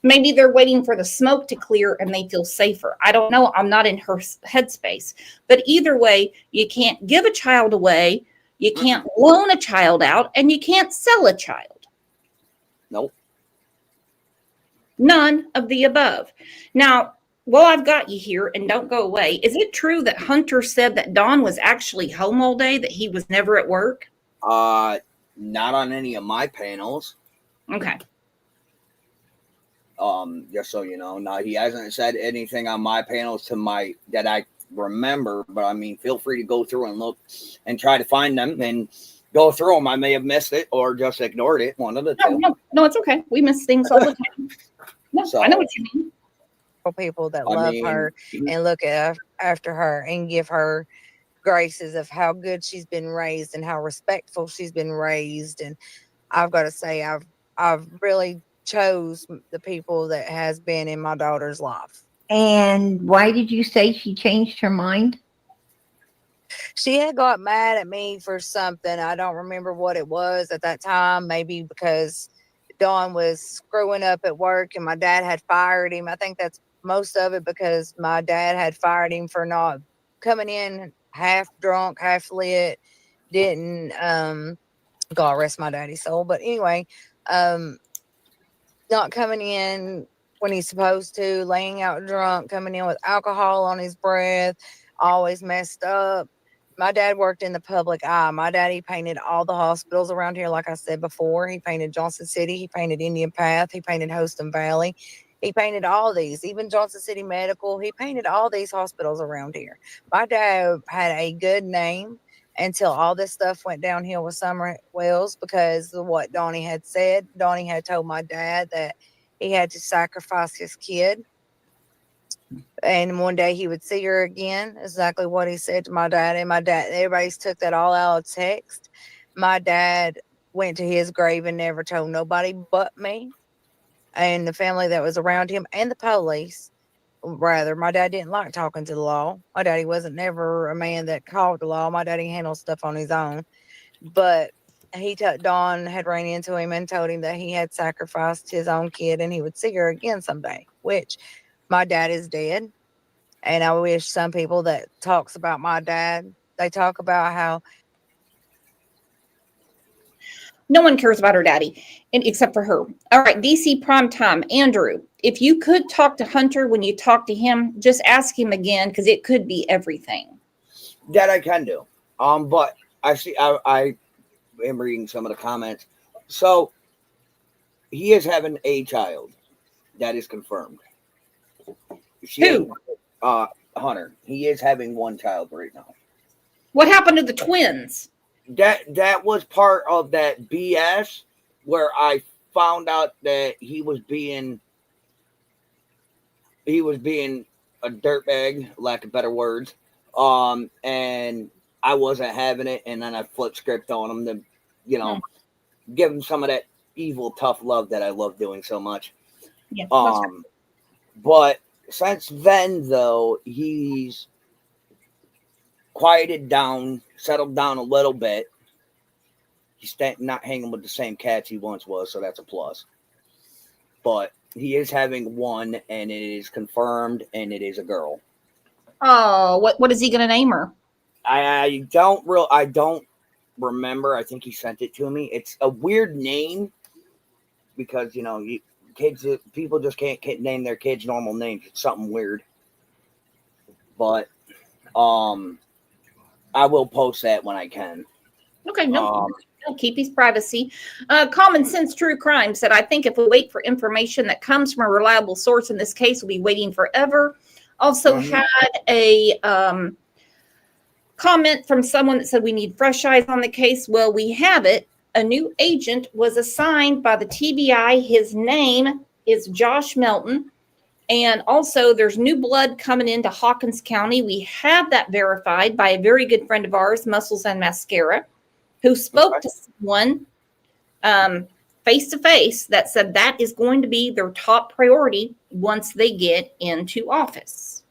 Maybe they're waiting for the smoke to clear and they feel safer. I don't know. I'm not in her headspace. But either way, you can't give a child away, you can't loan a child out, and you can't sell a child. Nope. None of the above. Now, well, I've got you here, and don't go away. Is it true that Hunter said that Don was actually home all day, that he was never at work? Not on any of my panels. Okay. Just so you know. Now, he hasn't said anything on my panels that I remember, but I mean, feel free to go through and look and try to find them and go through them. I may have missed it or just ignored it. One of the two. No, it's okay. We miss things all the time. No, so, I know what you mean. People that love her and look after her and give her graces of how good she's been raised and how respectful she's been raised. And I've got to say, I've really chose the people that has been in my daughter's life. And why did you say she changed her mind? She had got mad at me for something. I don't remember what it was at that time. Maybe because Dawn was screwing up at work and my dad had fired him. I think that's most of it, because my dad had fired him for not coming in half drunk, half lit, didn't God rest my daddy's soul. But anyway, not coming in when he's supposed to, laying out drunk, coming in with alcohol on his breath, always messed up. My dad worked in the public eye. My daddy painted all the hospitals around here, like I said before. He painted Johnson City. He painted Indian Path. He painted Hostin Valley. He painted all these, even Johnson City Medical. He painted all these hospitals around here. My dad had a good name until all this stuff went downhill with Summer Wells, because of what Donnie had said. Donnie had told my dad that he had to sacrifice his kid. And one day he would see her again, exactly what he said to my dad. And my dad, everybody's took that all out of text. My dad went to his grave and never told nobody but me and the family that was around him and the police. Rather, my dad didn't like talking to the law. My daddy wasn't never a man that called the law. My daddy handled stuff on his own. But Don had ran into him and told him that he had sacrificed his own kid and he would see her again someday, which my dad is dead. And I wish some people that talks about my dad, they talk about how no one cares about her daddy, except for her. All right, DC Primetime. Andrew, if you could talk to Hunter when you talk to him, just ask him again, because it could be everything. That I can do. But I am reading some of the comments. So he is having a child. That is confirmed. Who? Hunter. He is having one child right now. What happened to the twins? That was part of that BS where I found out that he was being a dirtbag, lack of better words. And I wasn't having it, and then I flipped script on him to, you know, give him some of that evil, tough love that I love doing so much. Yeah. That's right. But since then, though, he's quieted down, settled down a little bit. He's not hanging with the same cats he once was, so that's a plus. But he is having one, and it is confirmed, and it is a girl. Oh, what is he going to name her? I don't remember. I think he sent it to me. It's a weird name because, you know, people just can't name their kids normal names. It's something weird. But I will post that when I can. Okay, no, keep his privacy. Common Sense True Crime said, I think if we wait for information that comes from a reliable source, in this case, we'll be waiting forever. Also had a comment from someone that said we need fresh eyes on the case. Well, we have it. A new agent was assigned by the TBI. His name is Josh Melton. And also there's new blood coming into Hawkins County. We have that verified by a very good friend of ours, Muscles and Mascara, who spoke to someone face to face that said that is going to be their top priority once they get into office.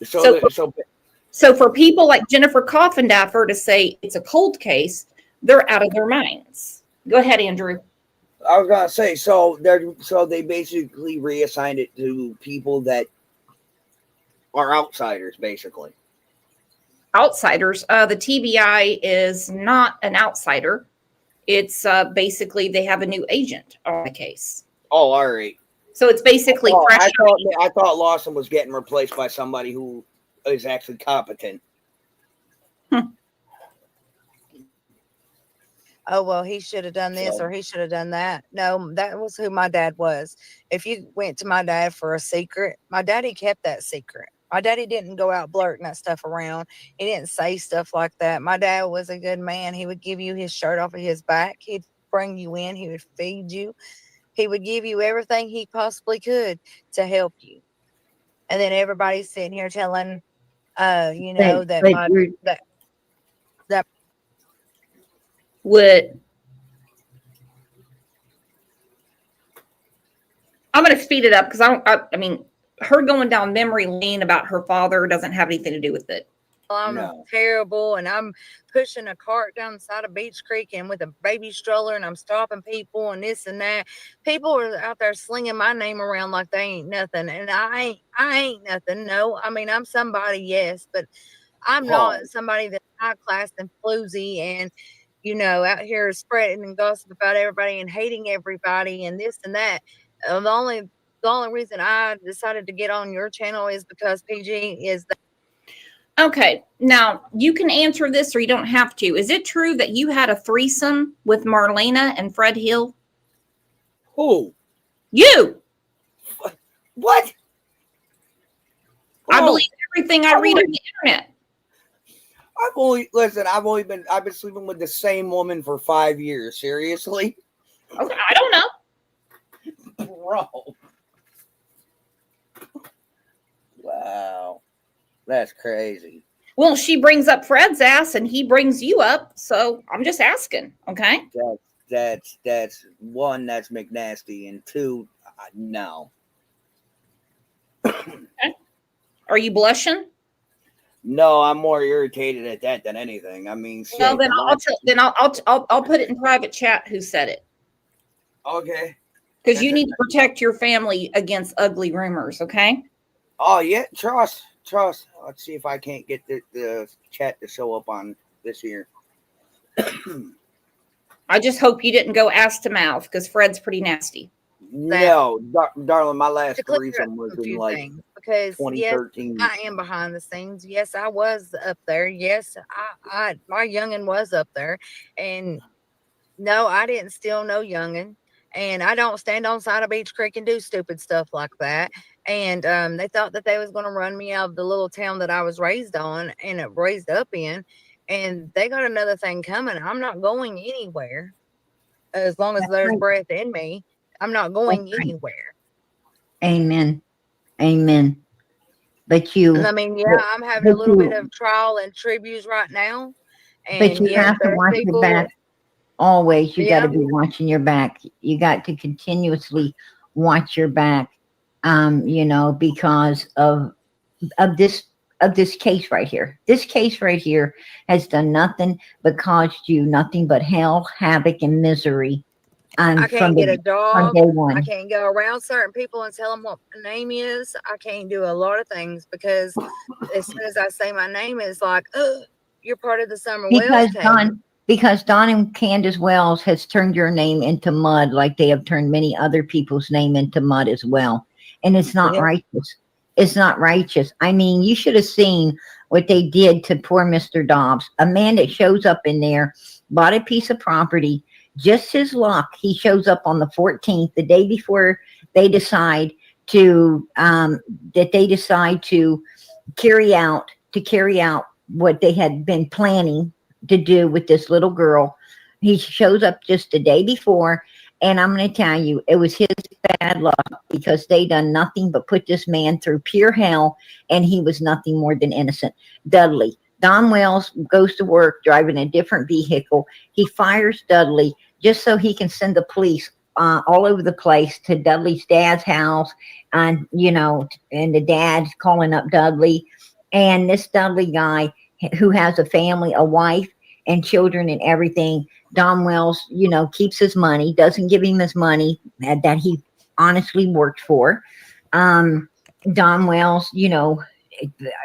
So for people like Jennifer Coffindaffer to say it's a cold case, they're out of their minds. Go ahead, Andrew. I was gonna say, so they basically reassigned it to people that are outsiders, basically. Outsiders. The TBI is not an outsider. It's basically they have a new agent on the case. Oh, all right. So it's basically fresh. I thought Lawson was getting replaced by somebody who is actually competent. Oh, well, he should have done this or he should have done that. No, that was who my dad was. If you went to my dad for a secret, my daddy kept that secret. My daddy didn't go out blurting that stuff around. He didn't say stuff like that. My dad was a good man. He would give you his shirt off of his back. He'd bring you in. He would feed you. He would give you everything he possibly could to help you. And then everybody's sitting here telling, you know, that would. I'm going to speed it up because I mean, her going down memory lane about her father doesn't have anything to do with it. I'm terrible, and I'm pushing a cart down the side of Beach Creek and with a baby stroller, and I'm stopping people and this and that. People are out there slinging my name around like they ain't nothing, and I ain't nothing. No, I mean, I'm somebody, yes, but I'm not somebody that's high class and floozy and, you know, out here spreading and gossip about everybody and hating everybody and this and that. The only reason I decided to get on your channel is because PG is that. Okay, now you can answer this or you don't have to. Is it true that you had a threesome with Marlena and Fred Hill? Who? You. What? I believe everything I read on the internet. I've been sleeping with the same woman for 5 years. Seriously? Okay, I don't know. Bro. Wow. That's crazy. Well, she brings up Fred's ass and he brings you up. So I'm just asking. Okay. That's one, that's McNasty, and two, no. Okay. Are you blushing? No, I'm more irritated at that than anything. I mean, shit, well, then I'll put it in private chat who said it. Okay. Because you need to protect your family against ugly rumors. Okay. Oh yeah, trust. Let's see if I can't get the chat to show up on this here. I just hope you didn't go ass to mouth because Fred's pretty nasty. No, darling, my last threesome was in like because 2013. Yes, I am behind the scenes. Yes, I was up there. Yes, I my youngin was up there, and no, I didn't steal no youngin. And I don't stand on side of Beach Creek and do stupid stuff like that. And they thought that they was going to run me out of the little town that I was raised on and raised up in. And they got another thing coming. I'm not going anywhere. As long as there's breath in me, I'm not going anywhere. Amen. Amen. but you, And I mean, yeah, I'm having a but little bit you, of trial and tributes right now. but And you yes, have to there's watch your people, back always. You got yeah, to be watching your back. You got to continuously watch your back. You know, because of this of this case right here. This case right here has done nothing but caused you nothing but hell, havoc, and misery. I From can't get a from dog. day I one. can't go around certain people and tell them what my name is. I can't do a lot of things because as soon as I say my name, it's like, oh, you're part of the Summer Wells Because case. Don and Candace Wells has turned your name into mud, like they have turned many other people's name into mud as well. And it's not Yeah. righteous. It's not righteous. I mean, you should have seen what they did to poor Mr. Dobbs, a man that shows up in there, bought a piece of property, just his luck. He shows up on the 14th, the day before they decide to carry out what they had been planning to do with this little girl. He shows up just the day before, and I'm going to tell you, it was his bad luck because they done nothing but put this man through pure hell, and he was nothing more than innocent. Dudley. Don Wells goes to work driving a different vehicle. He fires Dudley just so he can send the police all over the place to Dudley's dad's house, and and the dad's calling up Dudley, and this Dudley guy who has a family, a wife and children and everything. Don Wells, keeps his money, doesn't give him his money that he honestly worked for. Don Wells,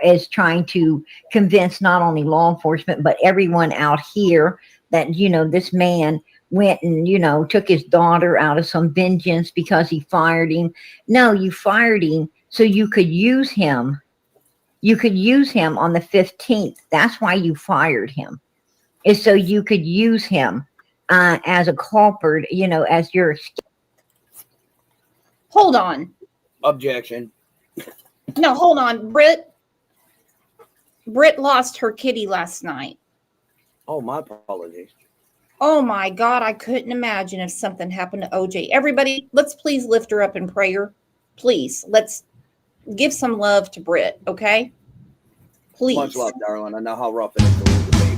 is trying to convince not only law enforcement, but everyone out here that, this man went and, took his daughter out of some vengeance because he fired him. No, you fired him so you could use him. You could use him on the 15th. That's why you fired him, is so you could use him as a culprit, as your. Hold on. Objection. No, hold on. Britt lost her kitty last night. Oh, my apologies. Oh my God, I couldn't imagine if something happened to OJ. Everybody, let's please lift her up in prayer. Please, let's give some love to Britt, okay? Please. Much love, darling. I know how rough it is to lose a baby.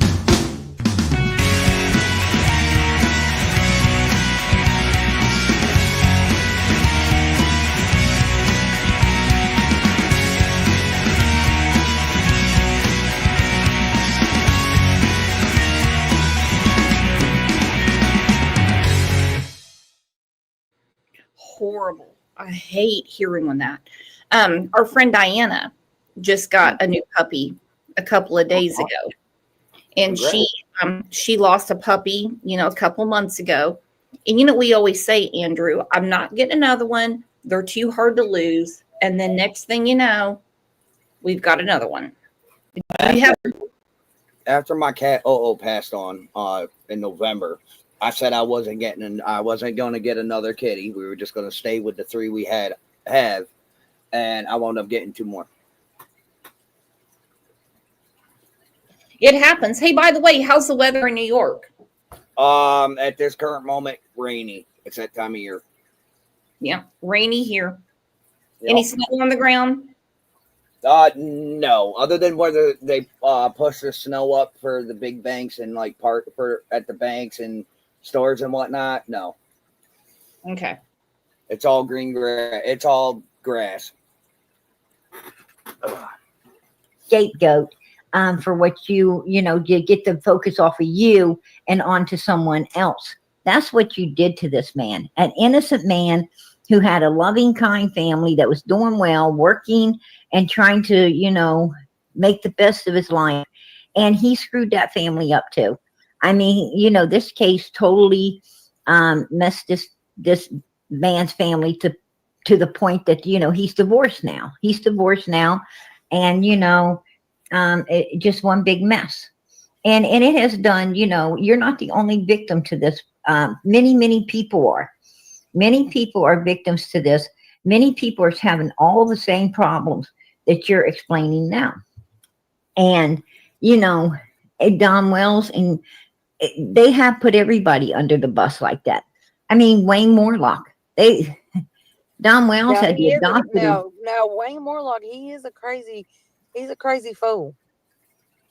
Horrible. I hate hearing on that. Our friend Diana just got a new puppy a couple of days ago, and she lost a puppy, a couple months ago. And we always say, Andrew, I'm not getting another one. They're too hard to lose. And then next thing you know, we've got another one. After my cat passed on in November, I said I wasn't going to get another kitty. We were just going to stay with the 3 we have, and I wound up getting 2 more. It happens. Hey, by the way, how's the weather in New York? At this current moment, rainy. It's that time of year. Yeah, rainy here. Yep. Any snow on the ground? No. Other than where they push the snow up for the big banks and like park at the banks and stores and whatnot. No. Okay. It's all green grass. It's all grass. Scapegoat for what you get the focus off of you and onto someone else. That's what you did to this man, an innocent man who had a loving, kind family that was doing well, working and trying to, make the best of his life. And he screwed that family up too. I mean, this case totally messed this man's family to the point that, he's divorced now. And, it just one big mess. And it has done, you're not the only victim to this. Many people are. Many people are victims to this. Many people are having all the same problems that you're explaining now. And, Don Wells, and they have put everybody under the bus like that. I mean, Wayne Morlock, Don Wells Now, had he is adopted him. now Wayne Morlock, he's a crazy fool.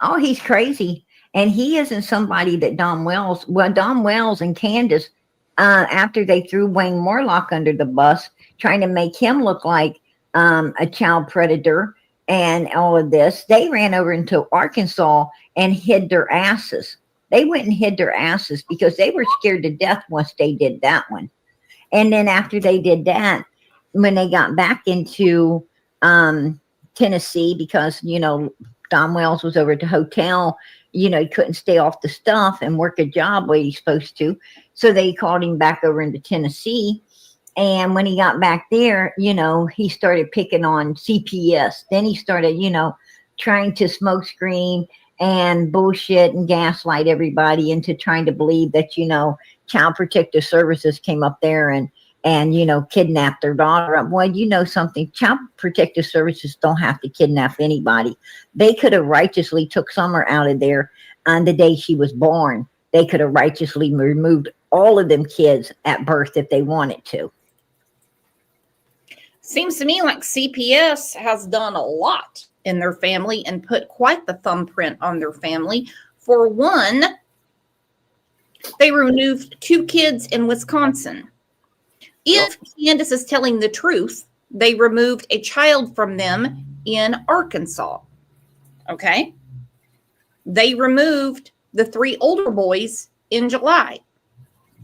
Oh, he's crazy. And he isn't somebody that Don Wells and Candace, after they threw Wayne Morlock under the bus, trying to make him look like a child predator and all of this, they ran over into Arkansas and hid their asses. They went and hid their asses because they were scared to death once they did that one. And then after they did that, when they got back into Tennessee, because, Don Wells was over at the hotel, he couldn't stay off the stuff and work a job where he's supposed to. So they called him back over into Tennessee. And when he got back there, he started picking on CPS. Then he started, trying to smoke screen and bullshit and gaslight everybody into trying to believe that, Child Protective Services came up there and kidnapped their daughter. Well, something, Child Protective Services don't have to kidnap anybody. They could have righteously took Summer out of there on the day she was born. They could have righteously removed all of them kids at birth if they wanted to. Seems to me like CPS has done a lot in their family and put quite the thumbprint on their family. For one, they removed 2 kids in Wisconsin. If Candace is telling the truth, they removed a child from them in Arkansas. Okay? They removed the 3 older boys in July.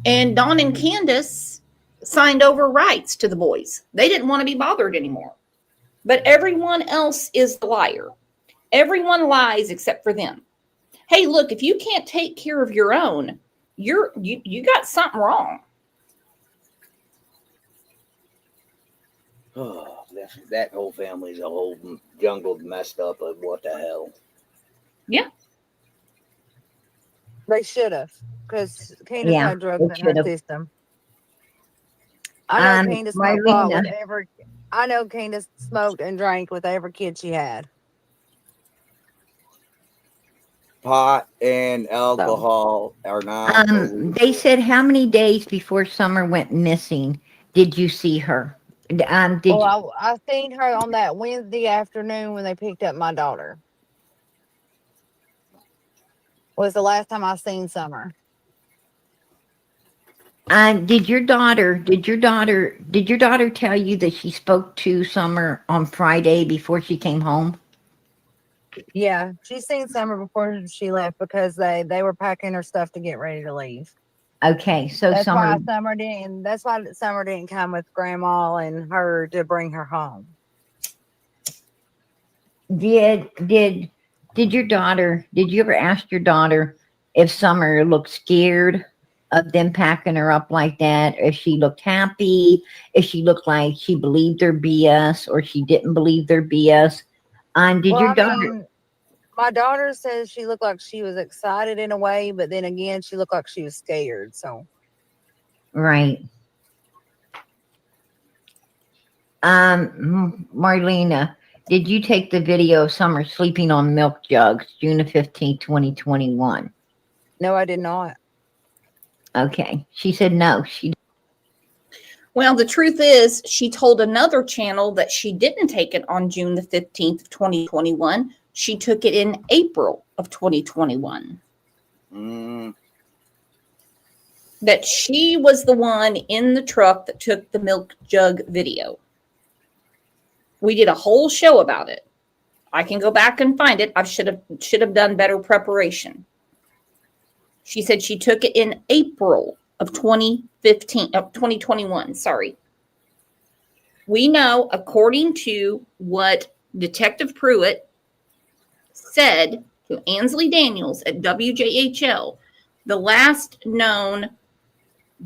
And Dawn and Candace signed over rights to the boys. They didn't want to be bothered anymore. But everyone else is the liar. Everyone lies except for them. Hey, look, if you can't take care of your own, you got something wrong. Oh, that whole family's a whole jungle messed up of what the hell. Yeah. They should have, because Candace had drugs in her system. I know Candace smoked pot with every. I know Candace smoked and drank with every kid she had. Pot and alcohol are not. They said, how many days before Summer went missing did you see her? I seen her on that Wednesday afternoon when they picked up my daughter. Was the last time I seen Summer. Did your daughter tell you that she spoke to Summer on Friday before she came home? Yeah, she seen Summer before she left because they were packing her stuff to get ready to leave. Okay, so that's why Summer didn't come with Grandma and her to bring her home. Did you ever ask your daughter if Summer looked scared of them packing her up like that? If she looked happy, if she looked like she believed their BS or she didn't believe their BS? My daughter says she looked like she was excited in a way, but then again, she looked like she was scared. So, right. Marlena, did you take the video of Summer sleeping on milk jugs, June 15th, 2021? No, I did not. Okay. She said no. Well, the truth is, she told another channel that she didn't take it on June the 15th, 2021. She took it in April of 2021. That she was the one in the truck that took the milk jug video. We did a whole show about it. I can go back and find it. I should have done better preparation. She said she took it in April of 2021. Sorry. We know, according to what Detective Pruitt said to Ansley Daniels at WJHL, the last known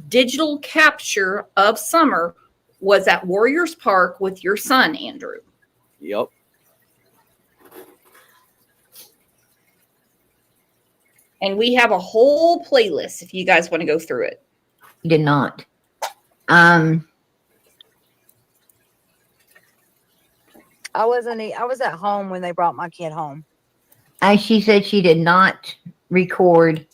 digital capture of Summer was at Warriors Park with your son, Andrew. Yep. And we have a whole playlist if you guys want to go through it. Did not. I was at home when they brought my kid home. She said she did not record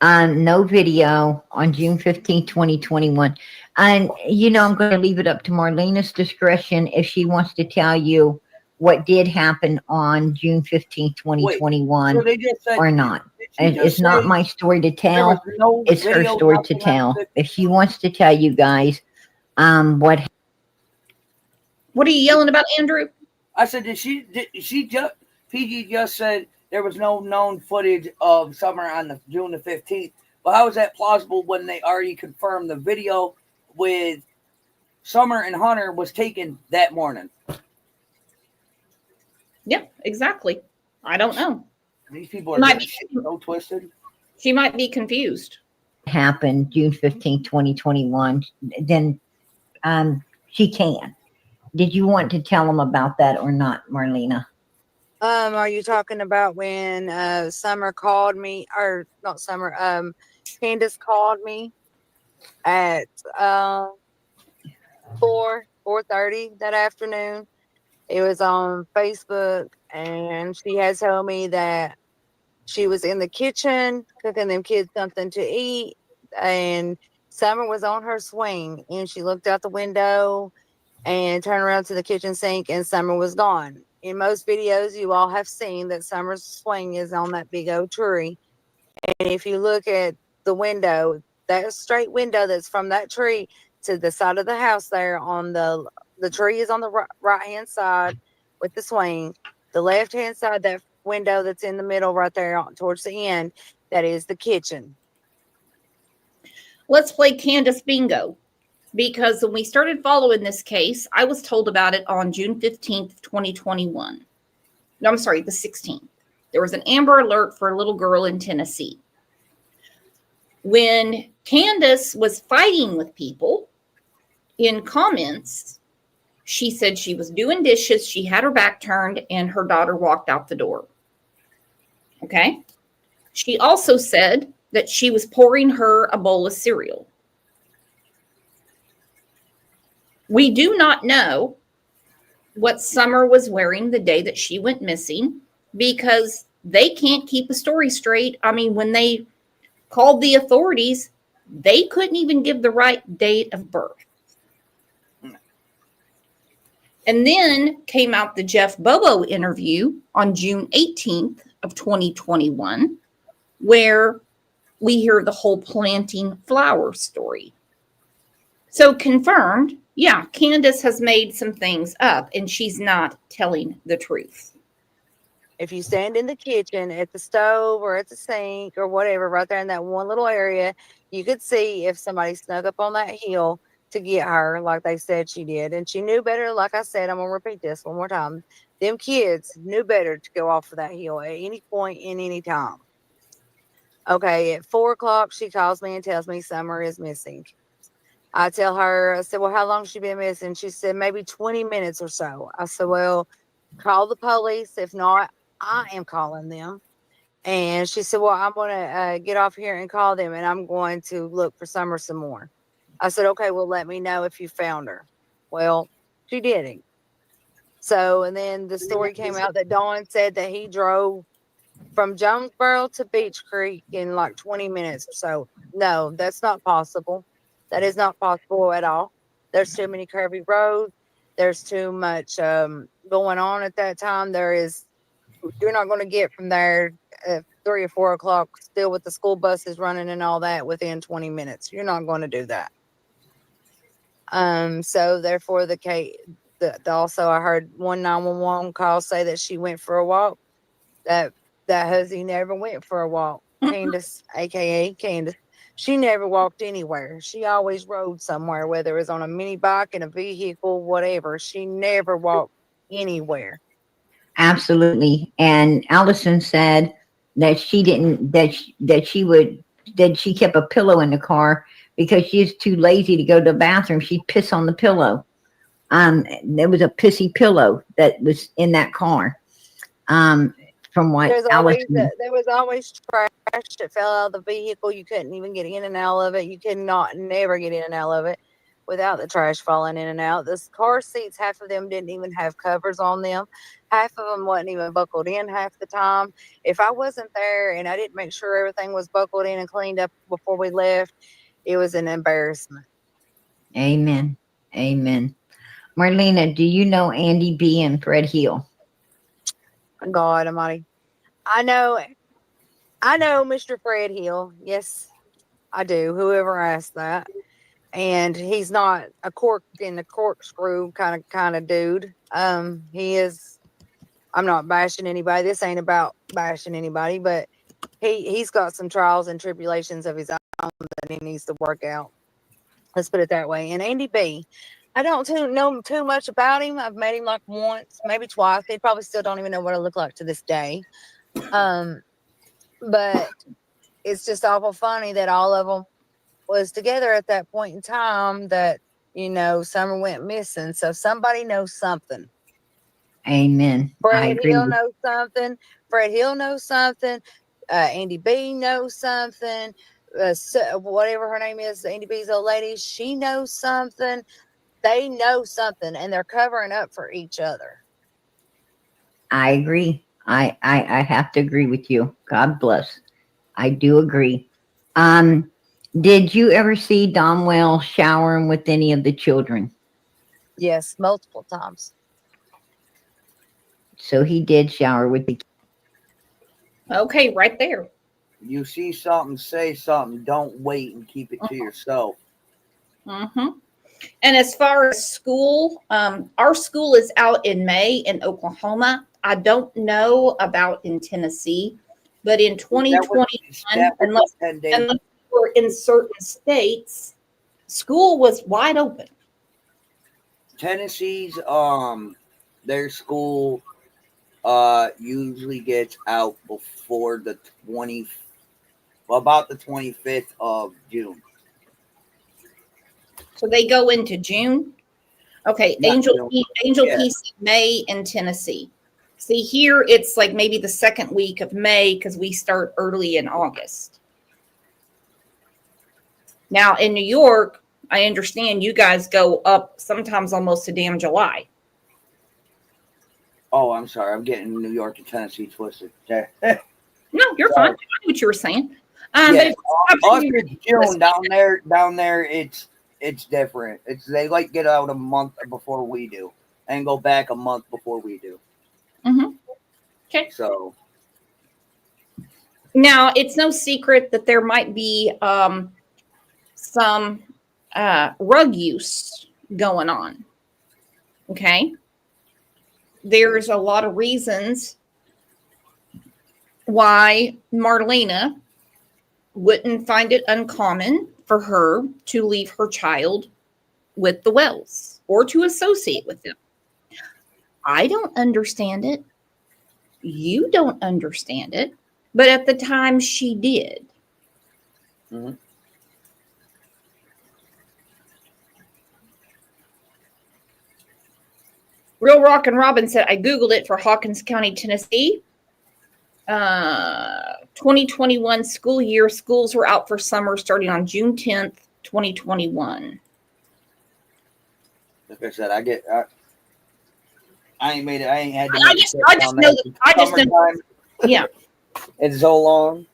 No video on June 15, 2021. And, I'm going to leave it up to Marlena's discretion if she wants to tell you what did happen on June 15, 2021, so they just said, or not. did she just It's not say my story to there was tell. no It's her video, story to nothing on tell. the- If she wants to tell you guys what What are you yelling about, Andrew? I said, did she just, PG just said there was no known footage of Summer on the June the 15th. But how is that plausible when they already confirmed the video with Summer and Hunter was taken that morning? Yeah, exactly. I don't know. These people are Might getting be- shit so twisted. She might be confused. happened June 15, 2021, then she can. Did you want to tell them about that or not, Marlena? Are you talking about when Summer called me, or not Summer? Candace called me at 4:30 that afternoon. It was on Facebook, and she had told me that she was in the kitchen cooking them kids something to eat, and Summer was on her swing, and she looked out the window and turned around to the kitchen sink, and Summer was gone. In most videos, you all have seen that Summer's swing is on that big old tree. And if you look at the window, that straight window that's from that tree to the side of the house there, on the tree is on the right hand side with the swing. The left hand side, that window that's in the middle right there towards the end, that is the kitchen. Let's play Candace Bingo. Because when we started following this case, I was told about it on June 15th, 2021. No, I'm sorry, the 16th. There was an Amber Alert for a little girl in Tennessee. When Candace was fighting with people in comments, she said she was doing dishes, she had her back turned, and her daughter walked out the door. Okay? She also said that she was pouring her a bowl of cereal. We do not know what Summer was wearing the day that she went missing because they can't keep a story straight. I mean, when they called the authorities, they couldn't even give the right date of birth. And then came out the Jeff Bobo interview on June 18th of 2021, where we hear the whole planting flower story. So confirmed, yeah, Candace has made some things up and she's not telling the truth. If you stand in the kitchen at the stove or at the sink or whatever, right there in that one little area, you could see if somebody snuck up on that hill to get her, like they said she did. And she knew better. Like I said, I'm going to repeat this one more time. Them kids knew better to go off of that hill at any point in any time. Okay, at 4:00, she calls me and tells me Summer is missing. I tell her, I said, well, how long has she been missing? She said, maybe 20 minutes or so. I said, well, call the police. If not, I am calling them. And she said, well, I'm going to get off here and call them, and I'm going to look for Summer some more. I said, okay, well, let me know if you found her. Well, she didn't. So, and then the story came out that Dawn said that he drove from Jonesboro to Beach Creek in like 20 minutes or so. No, that's not possible. That is not possible at all. There's too many curvy roads. There's too much going on at that time. You're not going to get from there at 3 or 4 o'clock still with the school buses running and all that within 20 minutes. You're not going to do that. So therefore the case, also I heard one 911 call say that she went for a walk. That hussy never went for a walk. Candace, aka Candace, she never walked anywhere. She always rode somewhere, whether it was on a mini bike, in a vehicle, whatever. She never walked anywhere. Absolutely. And Allison said that she didn't, that she kept a pillow in the car because she's too lazy to go to the bathroom. She'd piss on the pillow. There was a pissy pillow that was in that car. From what there was always trash that fell out of the vehicle. You couldn't even get in and out of it. You could never get in and out of it. without the trash falling in and out. The car seats, half of them didn't even have covers on them. Half of them wasn't even buckled in half the time. If I wasn't there and I didn't make sure everything was buckled in and cleaned up before we left, it was an embarrassment. Amen. Amen. Marlena, do you know Andy B and Fred Hill? God almighty. I know Mr. Fred Hill. Yes, I do. Whoever asked that. And he's not a cork in the corkscrew kind of dude. He is. I'm not bashing anybody. This ain't about bashing anybody, but he's got some trials and tribulations of his own that he needs to work out. Let's put it that way. And Andy B, I don't know too much about him. I've met him like once, maybe twice. He probably still don't even know what I look like to this day. But it's just awful funny that all of them was together at that point in time that, Summer went missing. So somebody knows something. Amen. Fred Hill knows something. Andy B knows something. Whatever her name is, Andy B's old lady, she knows something. They know something, and they're covering up for each other. I agree. I have to agree with you. God bless. I do agree. Did you ever see Domwell showering with any of the children? Yes, multiple times. So he did shower with the kids. Okay, right there. You see something, say something. Don't wait and keep it to yourself. Mm-hmm. And as far as school, our school is out in May in Oklahoma. I don't know about in Tennessee, but in 2021, unless we're in certain states, school was wide open. Tennessee's their school usually gets out before about the 25th of June. So they go into June. Okay, Angel Peace May in Tennessee. See, here it's like maybe the second week of May because we start early in August. Now in New York, I understand you guys go up sometimes almost to damn July. Oh, I'm sorry. I'm getting New York and Tennessee twisted. No, you're fine. I knew what you were saying. But it's June down there, it's different. They like get out a month before we do and go back a month before we do. Mm-hmm. Okay. So now it's no secret that there might be some rug use going on. Okay. There's a lot of reasons why Marlena wouldn't find it uncommon for her to leave her child with the Wells or to associate with them. I don't understand it. You don't understand it. But at the time she did. Mm-hmm. Real Rock and Robin said, I Googled it for Hawkins County, Tennessee. 2021 school year. Schools were out for summer starting on June 10th, 2021. Like I said, I ain't made it. I ain't had to. I just know. Yeah. It's so long.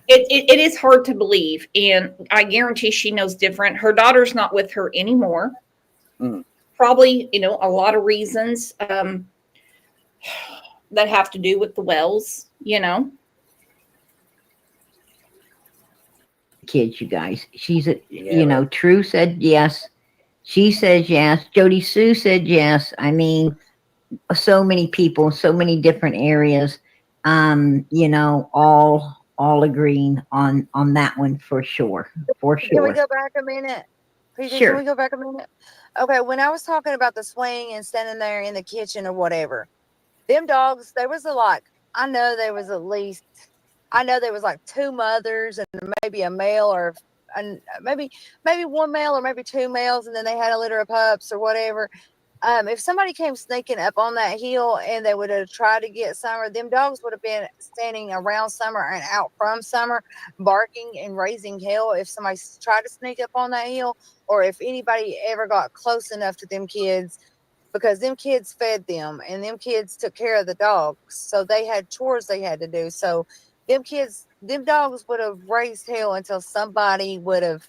It is hard to believe, and I guarantee she knows different. Her daughter's not with her anymore. Mm. Probably, a lot of reasons that have to do with the Wells, Kids, you guys. She's True said yes. She says yes. Jody Sue said yes. I mean, so many people, so many different areas. All agreeing on that one for sure. For sure. Can we go back a minute? Sure. Can we go back a minute? Okay, when I was talking about the swing and standing there in the kitchen or whatever, them dogs, there was like two mothers and maybe a male or maybe one male or maybe two males, and then they had a litter of pups or whatever. If somebody came sneaking up on that hill and they would have tried to get Summer, them dogs would have been standing around Summer and out from Summer, barking and raising hell if somebody tried to sneak up on that hill, or if anybody ever got close enough to them kids, because them kids fed them and them kids took care of the dogs. So they had chores they had to do. So them dogs would have raised hell until somebody would have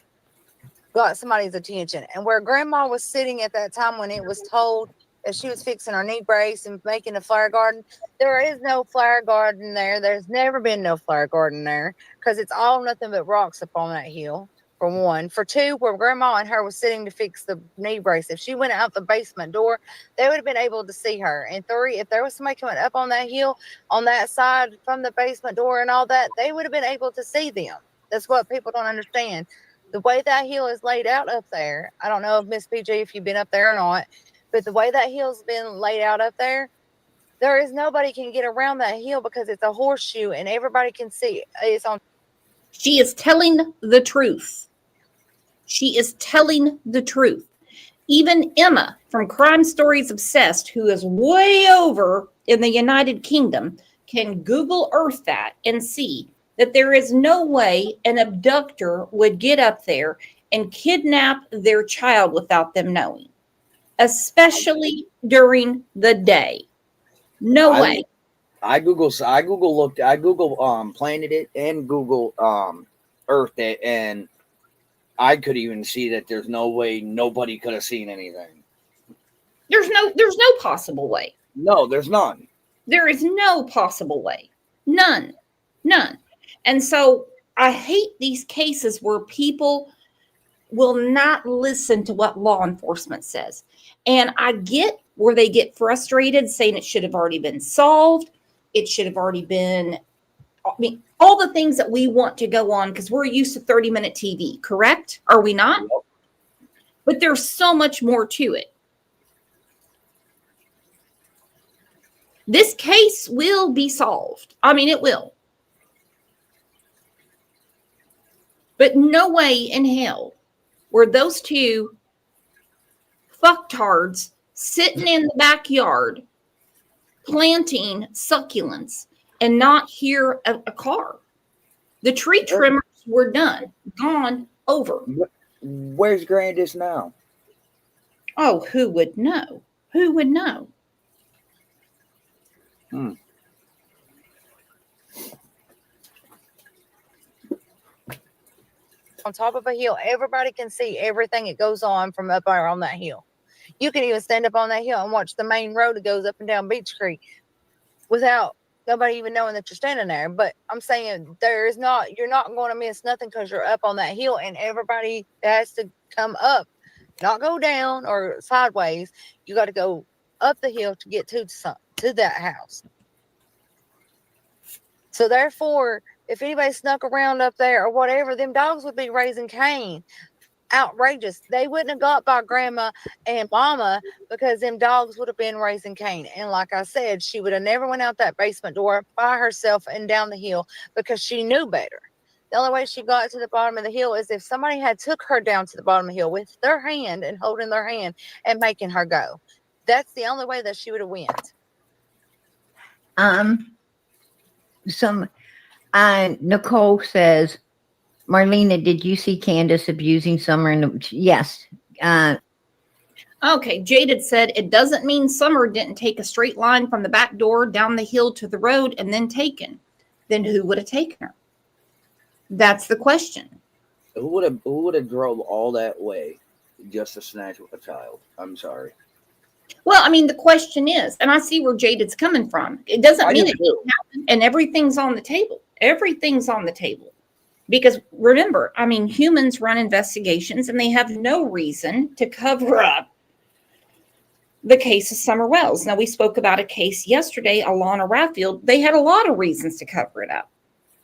got somebody's attention. And where grandma was sitting at that time when it was told that she was fixing her knee brace and making a flower garden, there is no flower garden there. There's never been no flower garden there, because it's all nothing but rocks up on that hill, for one. For two, where grandma and her was sitting to fix the knee brace, if she went out the basement door, they would have been able to see her. And three, if there was somebody coming up on that hill on that side from the basement door and all that, they would have been able to see them. That's what people don't understand. The way that hill is laid out up there, I don't know if Miss PG, if you've been up there or not, but the way that hill's been laid out up there is nobody can get around that hill because it's a horseshoe and everybody can see it's on. She is telling the truth. She is telling the truth. Even Emma from Crime Stories Obsessed, who is way over in the United Kingdom, can Google Earth that and see that there is no way an abductor would get up there and kidnap their child without them knowing, especially during the day. No way. I Google Planet It and Google Earth it, and I could even see that there's no way nobody could have seen anything. There's no possible way. No, there's none. There is no possible way. None. And so I hate these cases where people will not listen to what law enforcement says. And I get where they get frustrated saying it should have already been solved. It should have already been, all the things that we want to go on because we're used to 30-minute TV, correct? Are we not? Nope. But there's so much more to it. This case will be solved. It will. But no way in hell were those two fucktards sitting in the backyard planting succulents and not hear a car. The tree trimmers were done, gone, over. Where's Grandis now? Oh, who would know? Who would know? On top of a hill, everybody can see everything that goes on from up there on that hill. You can even stand up on that hill and watch the main road that goes up and down Beach Creek without nobody even knowing that you're standing there. But I'm saying you're not going to miss nothing because you're up on that hill, and everybody has to come up, not go down or sideways. You got to go up the hill to get to that house. So therefore, if anybody snuck around up there or whatever, them dogs would be raising Cain. Outrageous. They wouldn't have got by grandma and mama because them dogs would have been raising Cain. And like I said, she would have never went out that basement door by herself and down the hill because she knew better. The only way she got to the bottom of the hill is if somebody had took her down to the bottom of the hill with their hand and holding their hand and making her go. That's the only way that she would have went. Nicole says, Marlena, did you see Candace abusing Summer? Yes. Okay, Jaded said, it doesn't mean Summer didn't take a straight line from the back door down the hill to the road and then taken. Then who would have taken her? That's the question. Who would have drove all that way just to snatch a child? I'm sorry. Well, the question is, and I see where Jaded's coming from. It doesn't mean it didn't happen, and everything's on the table. Everything's on the table. Because remember, humans run investigations and they have no reason to cover up the case of Summer Wells. Now, we spoke about a case yesterday, Alana Raffield. They had a lot of reasons to cover it up.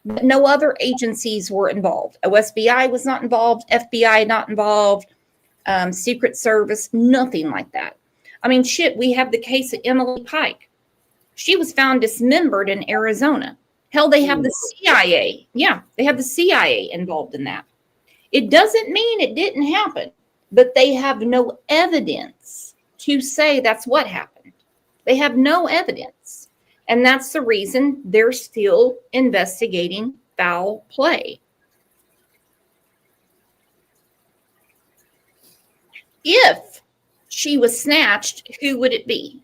But no other agencies were involved. OSBI was not involved. FBI not involved. Secret Service, nothing like that. We have the case of Emily Pike. She was found dismembered in Arizona. Hell, they have the CIA. Yeah, they have the CIA involved in that. It doesn't mean it didn't happen, but they have no evidence to say that's what happened. They have no evidence. And that's the reason they're still investigating foul play. If she was snatched, who would it be?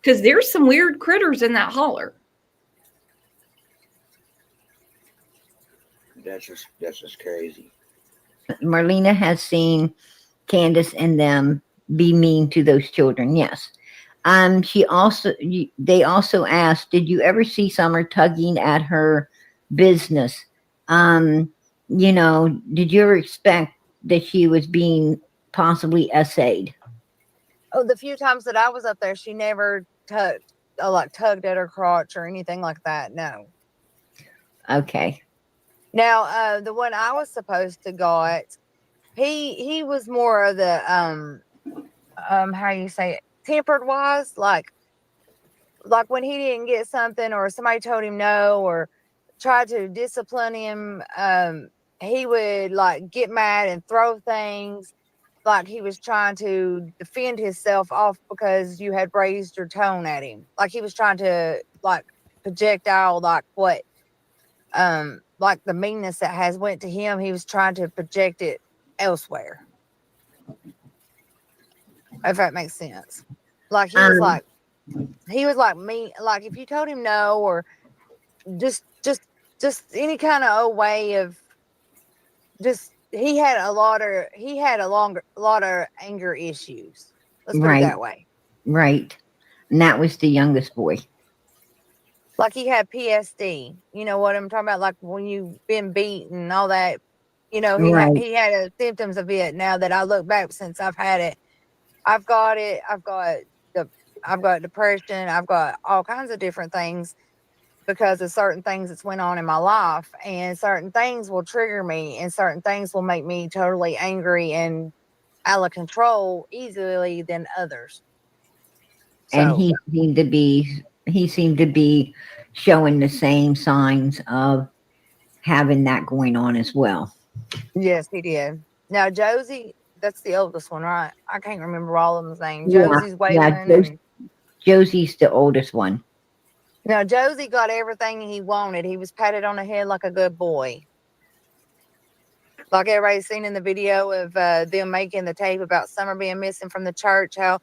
Because there's some weird critters in that holler. That's just crazy. Marlena has seen Candace and them be mean to those children. Yes. They also asked, did you ever see Summer tugging at her business? Did you ever expect that she was being possibly essayed? Oh, the few times that I was up there, she never tugged at her crotch or anything like that. No. Okay. Now, the one I was supposed to got, he was more of the how you say it, tempered wise, like when he didn't get something or somebody told him no or tried to discipline him, he would like get mad and throw things like he was trying to defend himself off because you had raised your tone at him. Like he was trying to like projectile like what like the meanness that has went to him, he was trying to project it elsewhere. If that makes sense. Like he was like me, like if you told him no or just any kind of old way of just he had a lot of anger issues. Let's put it that way. Right. And that was the youngest boy. Like he had PSD. You know what I'm talking about? Like when you've been beaten and all that, he had symptoms of it. Now that I look back since I've had it, I've got it. I've got depression. I've got all kinds of different things because of certain things that's went on in my life, and certain things will trigger me and certain things will make me totally angry and out of control easily than others. And he seemed to be showing the same signs of having that going on as well. Yes, he did. Now Josie, that's the oldest one, right? I can't remember all of them's names. Yeah, Josie's Waylon. Josie's the oldest one. Now Josie got everything he wanted. He was patted on the head like a good boy. Like everybody's seen in the video of them making the tape about Summer being missing from the church, how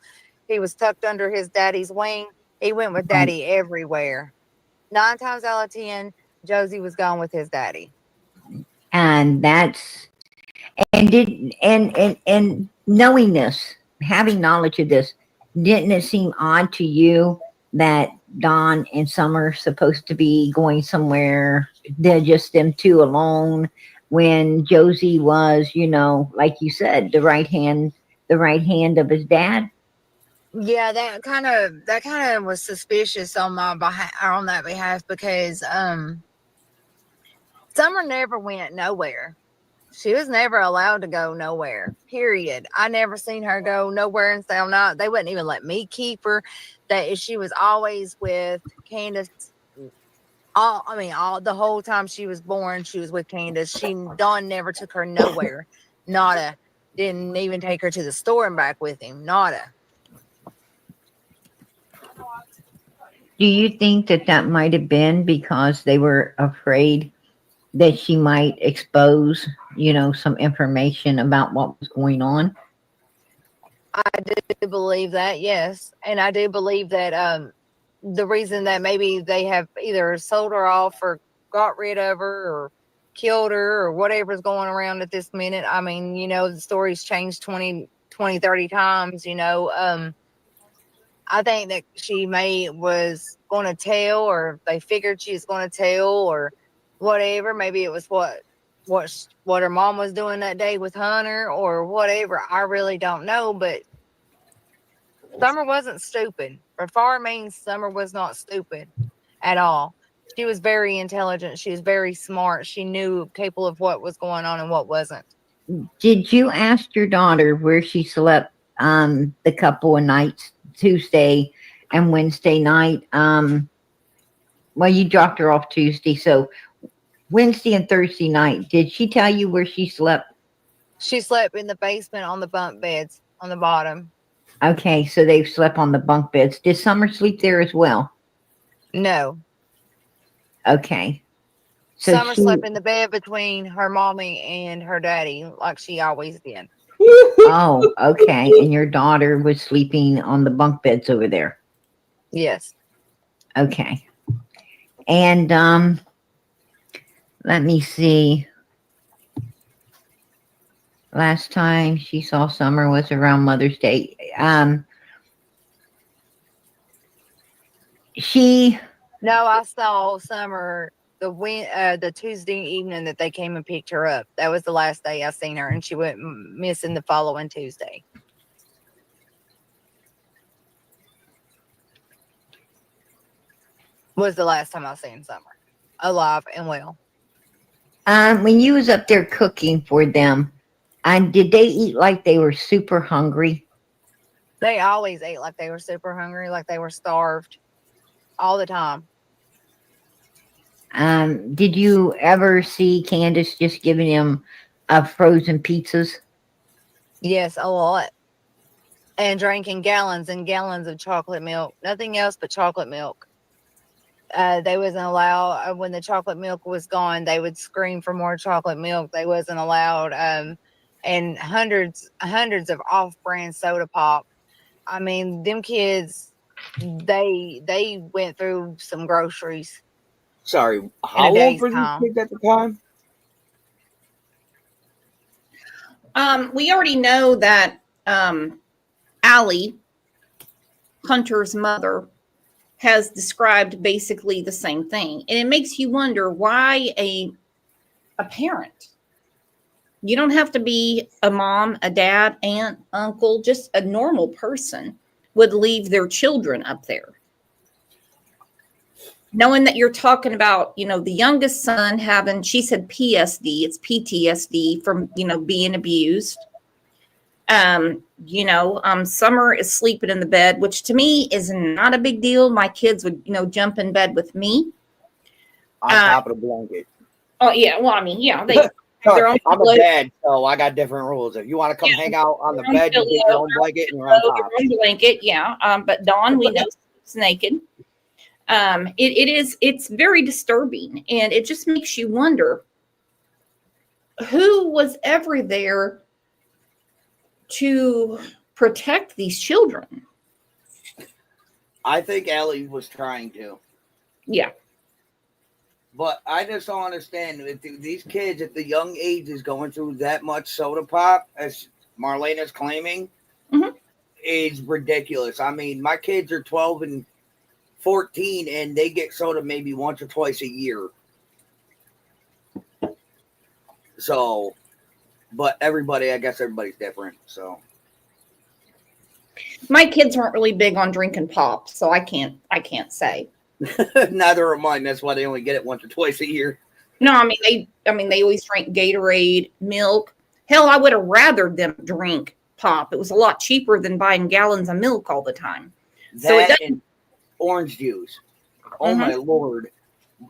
he was tucked under his daddy's wing. He went with daddy everywhere. 9 times out of 10, Josie was gone with his daddy. And and knowing this, having knowledge of this, didn't it seem odd to you that Don and Summer supposed to be going somewhere, they're just them two alone, when Josie was, like you said, the right hand of his dad? Yeah, that kind of was suspicious on my on that behalf because Summer never went nowhere. She was never allowed to go nowhere. Period. I never seen her go nowhere and say I'm not. They wouldn't even let me keep her. That she was always with Candace. All the whole time she was born, she was with Candace. Don never took her nowhere. Nada. Didn't even take her to the store and back with him. Nada. Do you think that might have been because they were afraid that she might expose, some information about what was going on? I do believe that, yes. And I do believe that the reason that maybe they have either sold her off or got rid of her or killed her or whatever's going around at this minute. I mean, the story's changed 20, 30 times, I think that she was going to tell, or they figured she was going to tell, or whatever. Maybe it was what her mom was doing that day with Hunter, or whatever. I really don't know. But Summer wasn't stupid. For far means Summer was not stupid at all. She was very intelligent. She was very smart. She knew capable of what was going on and what wasn't. Did you ask your daughter where she slept the couple of nights, Tuesday and Wednesday night? Well, you dropped her off Tuesday, so Wednesday and Thursday night, did she tell you where she slept? She slept in the basement on the bunk beds on the bottom. Okay, so they've slept on the bunk beds. Did Summer sleep there as well? No. Okay. So Summer she, slept in the bed between her mommy and her daddy, like she always did. oh, okay. And your daughter was sleeping on the bunk beds over there. Yes. Okay. And let me see. Last time she saw Summer was around Mother's Day. She No, I saw Summer the Tuesday evening that they came and picked her up. That was the last day I seen her, and she went missing the following Tuesday. Was the last time I seen Summer alive and well. when you was up there cooking for them, did they eat like they were super hungry? They always ate like they were super hungry, like they were starved all the time. Did you ever see Candace just giving them frozen pizzas? Yes, a lot. And drinking gallons and gallons of chocolate milk. Nothing else but chocolate milk. They wasn't allowed when the chocolate milk was gone. They would scream for more chocolate milk. They wasn't allowed. And hundreds of off-brand soda pop. I mean, them kids, they went through some groceries. Sorry, how old were these kids at the time? We already know that Allie, Hunter's mother, has described basically the same thing. And it makes you wonder why a parent, you don't have to be a mom, a dad, aunt, uncle, just a normal person would leave their children up there. Knowing that you're talking about, the youngest son having, she said PSD, it's PTSD from, being abused. Summer is sleeping in the bed, which to me is not a big deal. My kids would, jump in bed with me. On top of the blanket. Oh, yeah. Well, I mean, yeah. They I'm a dad, so I got different rules. If you want to come hang out on the bed, you get your own blanket and you're on top. Your own blanket, yeah. But Dawn, we know, sleeps naked. It's very disturbing. And it just makes you wonder who was ever there to protect these children. I think Allie was trying to. Yeah. But I just don't understand if these kids at the young age is going through that much soda pop, as Marlena's claiming, is ridiculous. I mean, my kids are 12 and 14, and they get soda maybe once or twice a year. So, but I guess everybody's different. So, my kids aren't really big on drinking pop, so I can't say. Neither are mine. That's why they only get it once or twice a year. No, I mean they always drink Gatorade, milk. Hell, I would have rather them drink pop. It was a lot cheaper than buying gallons of milk all the time. That and orange juice. Oh my Lord.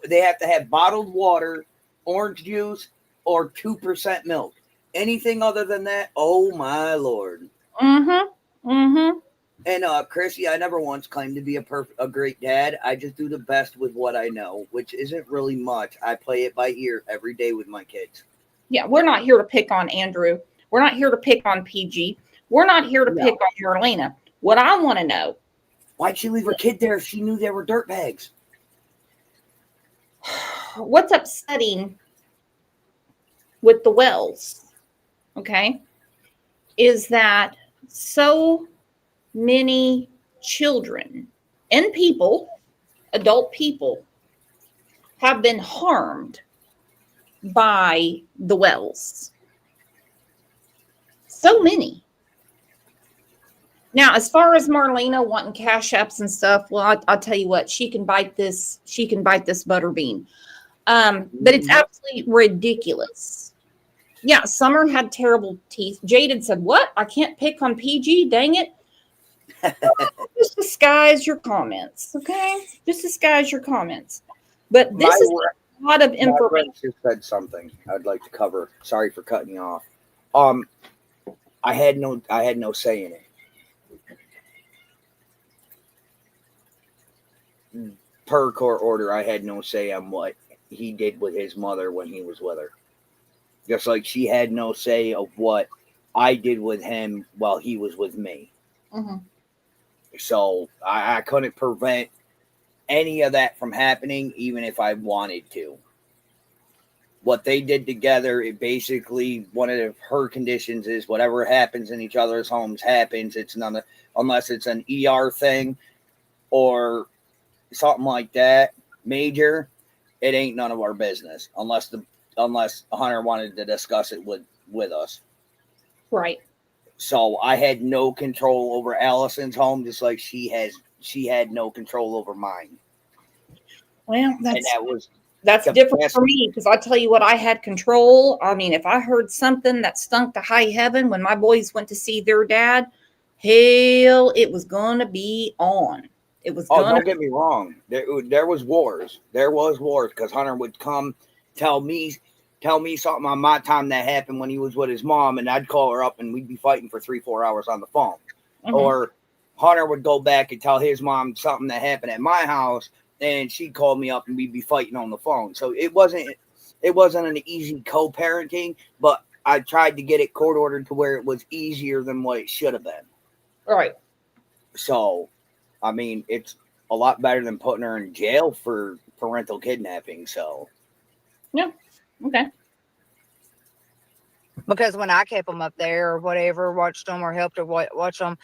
They have to have bottled water, orange juice, or 2% milk. Anything other than that, oh my Lord. And Chrissy, I never once claimed to be a great dad. I just do the best with what I know, which isn't really much. I play it by ear every day with my kids. Yeah, we're not here to pick on Andrew. We're not here to pick on PG. We're not here to pick on Marlena. What I want to know, why'd she leave her kid there if she knew they were dirtbags? What's upsetting with the Wells, okay, is that so many children and people, adult people, have been harmed by the Wells. So many. Now, as far as Marlena wanting cash apps and stuff, well, I'll tell you what, she can bite this butterbean. But it's absolutely ridiculous. Yeah, Summer had terrible teeth. Jaden said, "What? I can't pick on PG, dang it." Just disguise your comments, okay? Just disguise your comments. But this is a lot of information. Just said something I'd like to cover. Sorry for cutting you off. I had no say in it. per court order, I had no say on what he did with his mother when he was with her. Just like she had no say of what I did with him while he was with me. Mm-hmm. So I couldn't prevent any of that from happening, even if I wanted to. What they did together, it basically, one of her conditions is whatever happens in each other's homes happens. It's none of, unless it's an ER thing or something like that, major, it ain't none of our business unless Hunter wanted to discuss it with us. Right. So I had no control over Allison's home, just like she had no control over mine. Well, that's the different best. for me, because I tell you what, I had control. I mean, if I heard something that stunk to high heaven when my boys went to see their dad, hell, it was gonna be on. It was gonna. Don't get me wrong. There was wars. There was wars because Hunter would come tell me something on my time that happened when he was with his mom, and I'd call her up and we'd be fighting for 3-4 hours on the phone. Mhm. Or Hunter would go back and tell his mom something that happened at my house, and she'd call me up and we'd be fighting on the phone. So it wasn't an easy co-parenting, but I tried to get it court ordered to where it was easier than what it should have been. Right. So, I mean, it's a lot better than putting her in jail for parental kidnapping. So, Yeah. Okay. Because when I kept them up there or whatever, watched them or helped her watch them,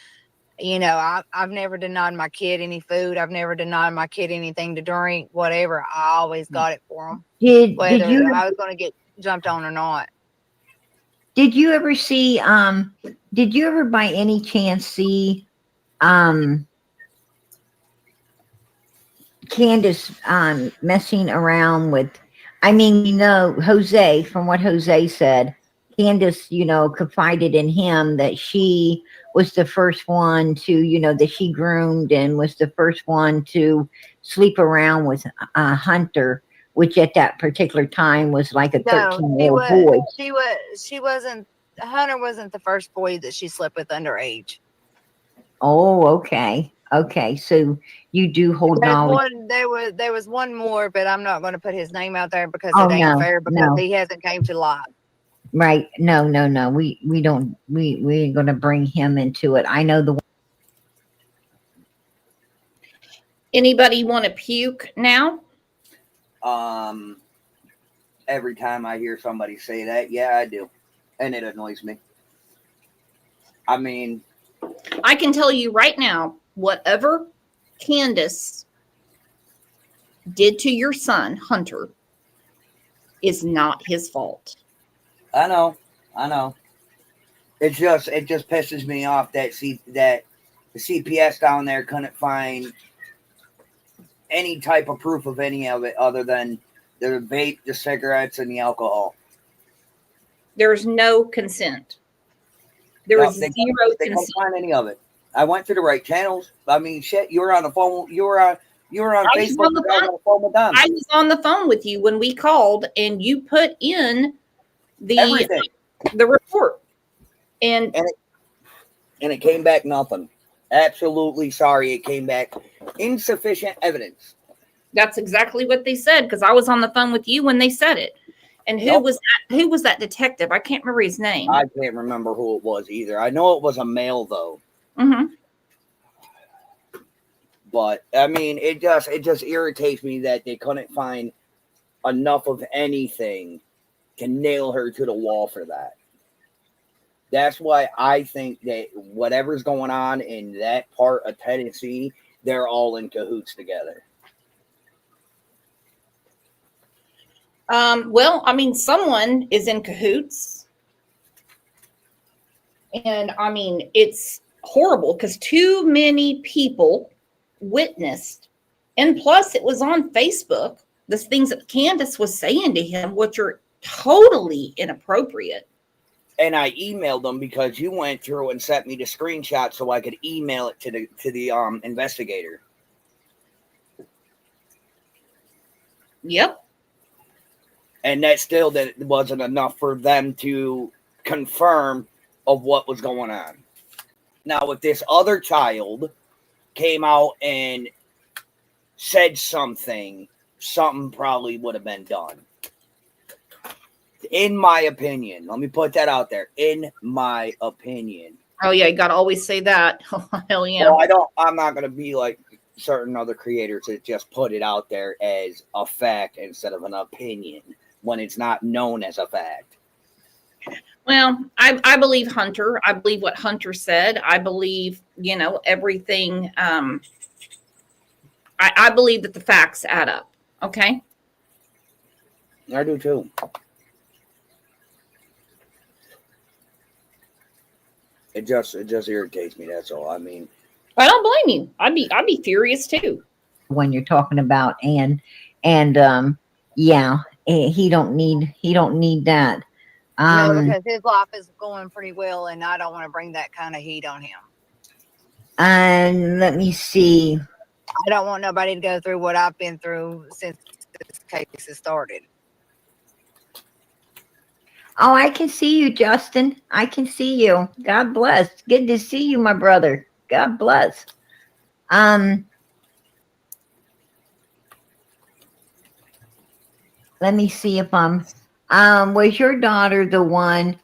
you know, I've never denied my kid any food. I've never denied my kid anything to drink, whatever. I always got it for them, Did whether you I was going to get jumped on or not. did you ever see did you ever by any chance see Candace messing around with, I mean, you know, Jose, from what Jose said, Candace, you know, confided in him that she was the first one to, you know, that she groomed and was the first one to sleep around with Hunter, which at that particular time was like a No, 13-year-old boy. she wasn't, Hunter wasn't the first boy that she slept with underage. Oh, okay. Okay. So you do hold knowledge. There was one more, but I'm not going to put his name out there because Oh, it ain't no, fair because no. he hasn't came to light. Right. No. We don't, we ain't going to bring him into it. I know the Anybody want to puke now? every time I hear somebody say that, yeah, I do. And it annoys me. I mean, I can tell you right now, whatever Candace did to your son, Hunter, is not his fault. I know. It just pisses me off that the CPS down there couldn't find any type of proof of any of it other than the vape, the cigarettes, and the alcohol. There's no consent. There is zero They couldn't consent. find any of it. I went to the right channels. I mean, shit, you were on the phone. You were on Facebook. On the I was on the phone with you when we called, and you put in everything, the report, and it came back nothing. Absolutely sorry, it came back insufficient evidence. That's exactly what they said, because I was on the phone with you when they said it. And who was that detective? I can't remember his name. I can't remember who it was either. I know it was a male though. Mm-hmm. But I mean, it just irritates me that they couldn't find enough of anything to nail her to the wall for that. That's why I think that whatever's going on in that part of Tennessee, they're all in cahoots together. Well, I mean, someone is in cahoots. And I mean, it's horrible because too many people witnessed. And plus, it was on Facebook, the things that Candace was saying to him, which are totally inappropriate. And I emailed them because you went through and sent me the screenshot so I could email it to the investigator. Yep. And that still wasn't enough for them to confirm of what was going on. Now, if this other child came out and said something, something probably would have been done. In my opinion. Let me put that out there. In my opinion. Oh yeah, you gotta always say that. Hell yeah. Well, I'm not gonna be like certain other creators that just put it out there as a fact instead of an opinion when it's not known as a fact. Well, I believe Hunter. I believe what Hunter said. I believe, everything. I believe that the facts add up. Okay. I do too. It just irritates me. That's all. I mean, I don't blame you. I'd be furious too. When you're talking about and yeah, he don't need that. No, because his life is going pretty well, and I don't want to bring that kind of heat on him. And let me see. I don't want nobody to go through what I've been through since this case has started. Oh, I can see you, Justin. I can see you. God bless. Good to see you, my brother. God bless. Let me see if was your daughter the one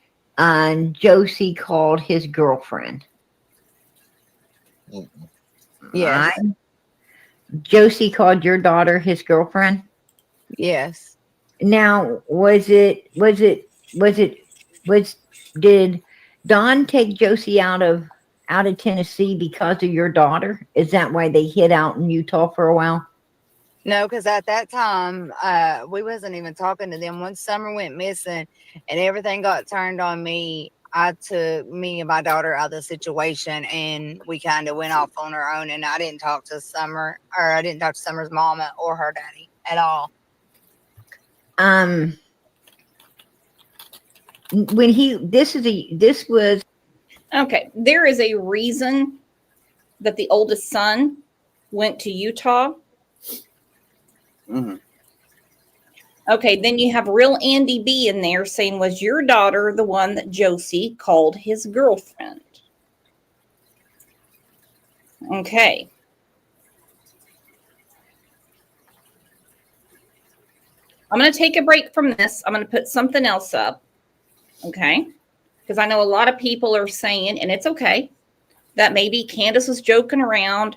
Josie called his girlfriend? Yes. Josie called your daughter his girlfriend? Yes. Now, did Don take Josie out of Tennessee because of your daughter? Is that why they hid out in Utah for a while? No, because at that time, we wasn't even talking to them. Once Summer went missing and everything got turned on me, I took me and my daughter out of the situation, and we kind of went off on our own, and I didn't talk to Summer, or I didn't talk to Summer's mama or her daddy at all. When this was Okay. There is a reason that the oldest son went to Utah. mm-hmm. Okay, then you have real Andy B in there saying, was your daughter the one that Josie called his girlfriend? Okay. I'm going to take a break from this. I'm going to put something else up. Okay. Because I know a lot of people are saying, and it's okay, that maybe Candace was joking around.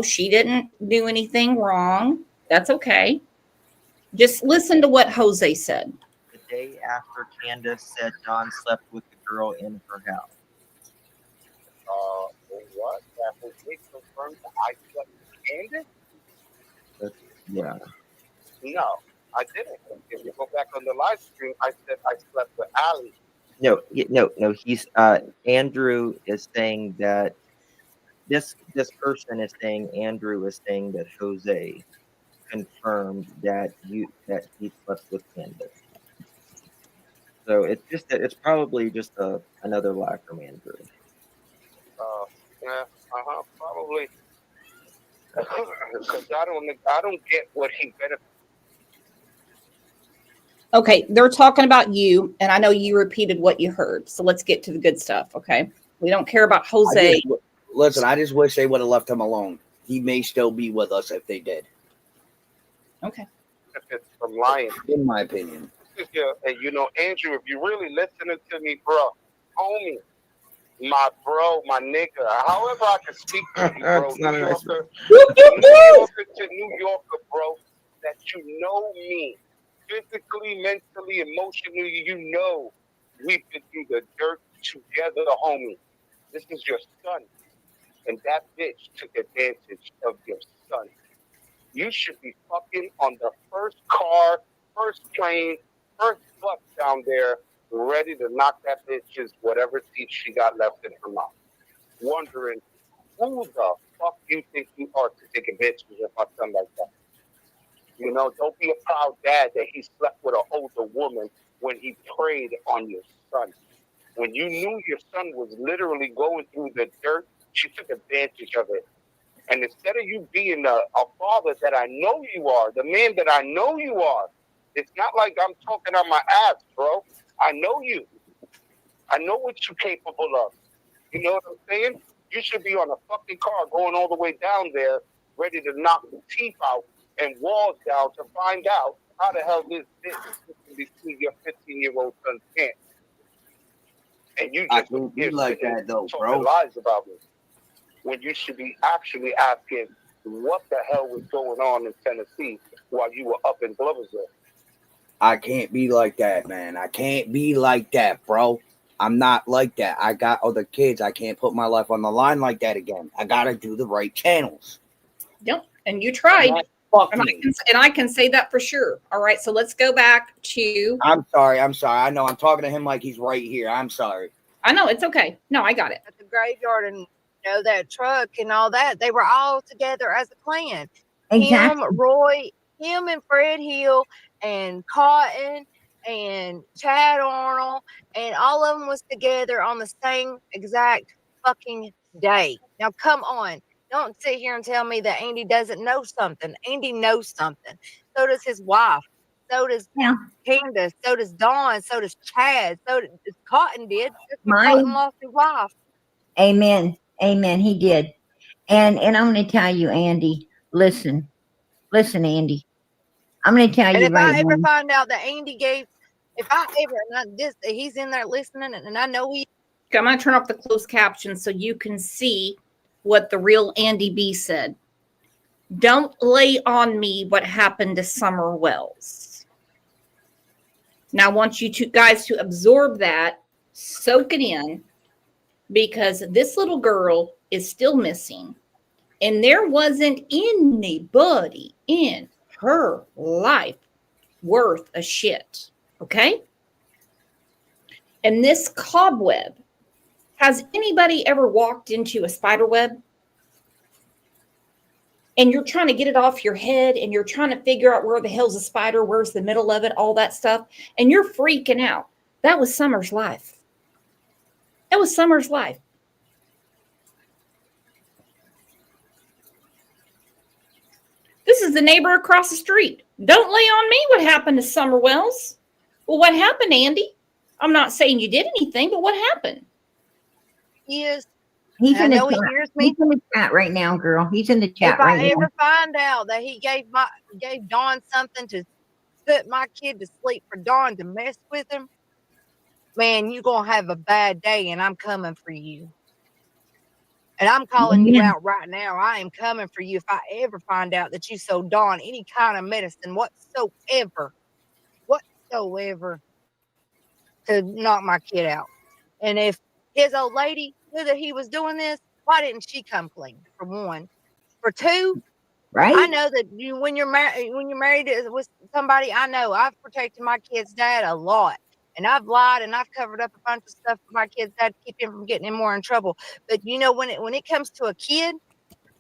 She didn't do anything wrong. That's okay. Just listen to what Jose said. The day after Candace said Don slept with the girl in her house. What? That Jose confirmed that I slept with Candace? Yeah. No, I didn't. If you go back on the live stream, I said I slept with Allie. No. He's Andrew is saying that this person is saying Andrew is saying that Jose confirmed that he slept with Candace. So it's probably just another lie from Andrew. Yeah, probably. Because I don't get what he benefits. Okay, they're talking about you, and I know you repeated what you heard. So let's get to the good stuff, okay? We don't care about Jose. I just wish they would have left him alone. He may still be with us if they did. Okay. Benefits from lying, in my opinion. And Andrew, if you're really listening to me, bro, homie, my bro, my nigga, however I can speak to you, bro, New Yorker to New Yorker, bro, that you know me. Physically, mentally, emotionally, we've been through the dirt together, homie. This is your son. And that bitch took advantage of your son. You should be fucking on the first car, first plane, first bus down there, ready to knock that bitch's whatever teeth she got left in her mouth. Wondering who the fuck you think you are to take advantage of my son like that. Don't be a proud dad that he slept with an older woman when he preyed on your son. When you knew your son was literally going through the dirt, she took advantage of it. And instead of you being a father that I know you are, the man that I know you are, it's not like I'm talking on my ass, bro. I know you. I know what you're capable of. You know what I'm saying? You should be on a fucking car going all the way down there, ready to knock the teeth out and walls down to find out how the hell this between your 15-year-old son's pants. And you I just can't be like that though, talking bro. lies about me. When you should be actually asking what the hell was going on in Tennessee while you were up in Gloversville. I can't be like that, man. I can't be like that, bro. I'm not like that. I got other kids. I can't put my life on the line like that again. I gotta do the right channels. Yep. And you tried. Fuck And me. I can say that for sure. All right. So let's go back to. I'm sorry. I know I'm talking to him like he's right here. I'm sorry. I know it's okay. No, I got it. At the graveyard and that truck and all that, they were all together as a clan. Exactly. Him, Roy, him and Fred Hill and Cotton and Chad Arnold, and all of them was together on the same exact fucking day. Now come on. Don't sit here and tell me that Andy doesn't know something. Andy knows something. So does his wife. So does Candace. So does Dawn. So does Chad. So does Cotton did. Cotton lost his wife. Amen. Amen. He did. And I'm going to tell you, Andy, listen, Andy, I'm going to tell you if right I ever now. find out that Andy gave, if I ever, he's in there listening and I know he. Okay, I'm going to turn off the closed caption so you can see what the real Andy B said. Don't lay on me what happened to Summer Wells. Now, I want you guys to absorb that, soak it in, because this little girl is still missing. And there wasn't anybody in her life worth a shit. Okay? And this cobweb, has anybody ever walked into a spider web? And you're trying to get it off your head and you're trying to figure out where the hell's the spider, where's the middle of it, all that stuff. And you're freaking out. That was Summer's life. That was Summer's life. This is the neighbor across the street. Don't lay on me what happened to Summer Wells. Well, what happened, Andy? I'm not saying you did anything, but what happened? He is. He's in the he chat. hears me. He's in the chat right now, girl. He's in the chat right now. If I ever find out that he gave Dawn something to put my kid to sleep for Dawn to mess with him, man, you're going to have a bad day and I'm coming for you. And I'm calling you out right now. I am coming for you if I ever find out that you sold Dawn any kind of medicine whatsoever to knock my kid out. And if his old lady knew that he was doing this, why didn't she come clean? For one. For two, right? I know that when you're married with somebody, I know I've protected my kid's dad a lot. And I've lied and I've covered up a bunch of stuff for my kid's dad to keep him from getting him more in trouble. But when it comes to a kid,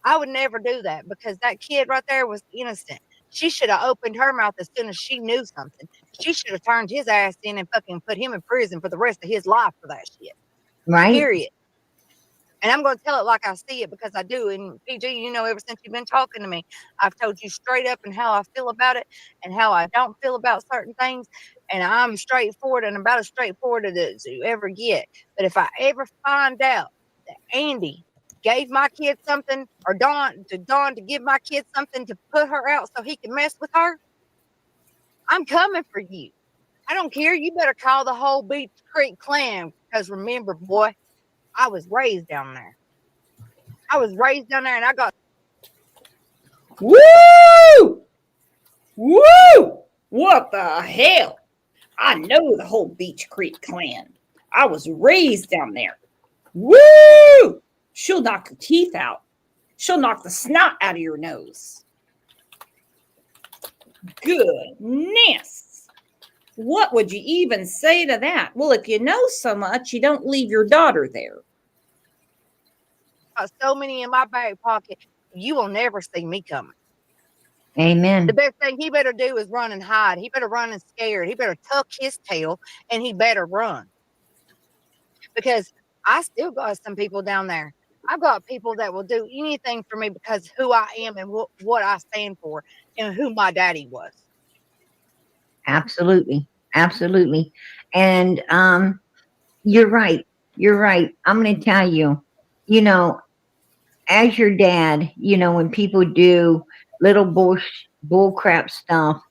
I would never do that because that kid right there was innocent. She should have opened her mouth as soon as she knew something. She should have turned his ass in and fucking put him in prison for the rest of his life for that shit. Right. Period. And I'm going to tell it like I see it because I do. And PG, ever since you've been talking to me, I've told you straight up and how I feel about it and how I don't feel about certain things. And I'm straightforward and about as straightforward as you ever get. But if I ever find out that Andy gave my kid something or Dawn to give my kid something to put her out so he can mess with her, I'm coming for you. I don't care. You better call the whole Beach Creek clan because remember, boy, I was raised down there. And I got. Woo! Woo! What the hell? I know the whole Beach Creek clan. I was raised down there. Woo! She'll knock your teeth out. She'll knock the snot out of your nose. Goodness. What would you even say to that? Well, if you know so much, you don't leave your daughter there. Got so many in my back pocket, you will never see me coming. Amen. The best thing he better do is run and hide. He better run and scared. He better tuck his tail and he better run. Because I still got some people down there. I've got people that will do anything for me because who I am and what I stand for and who my daddy was. Absolutely. Absolutely. And you're right. I'm going to tell you, as your dad, you know, when people do little bull crap stuff,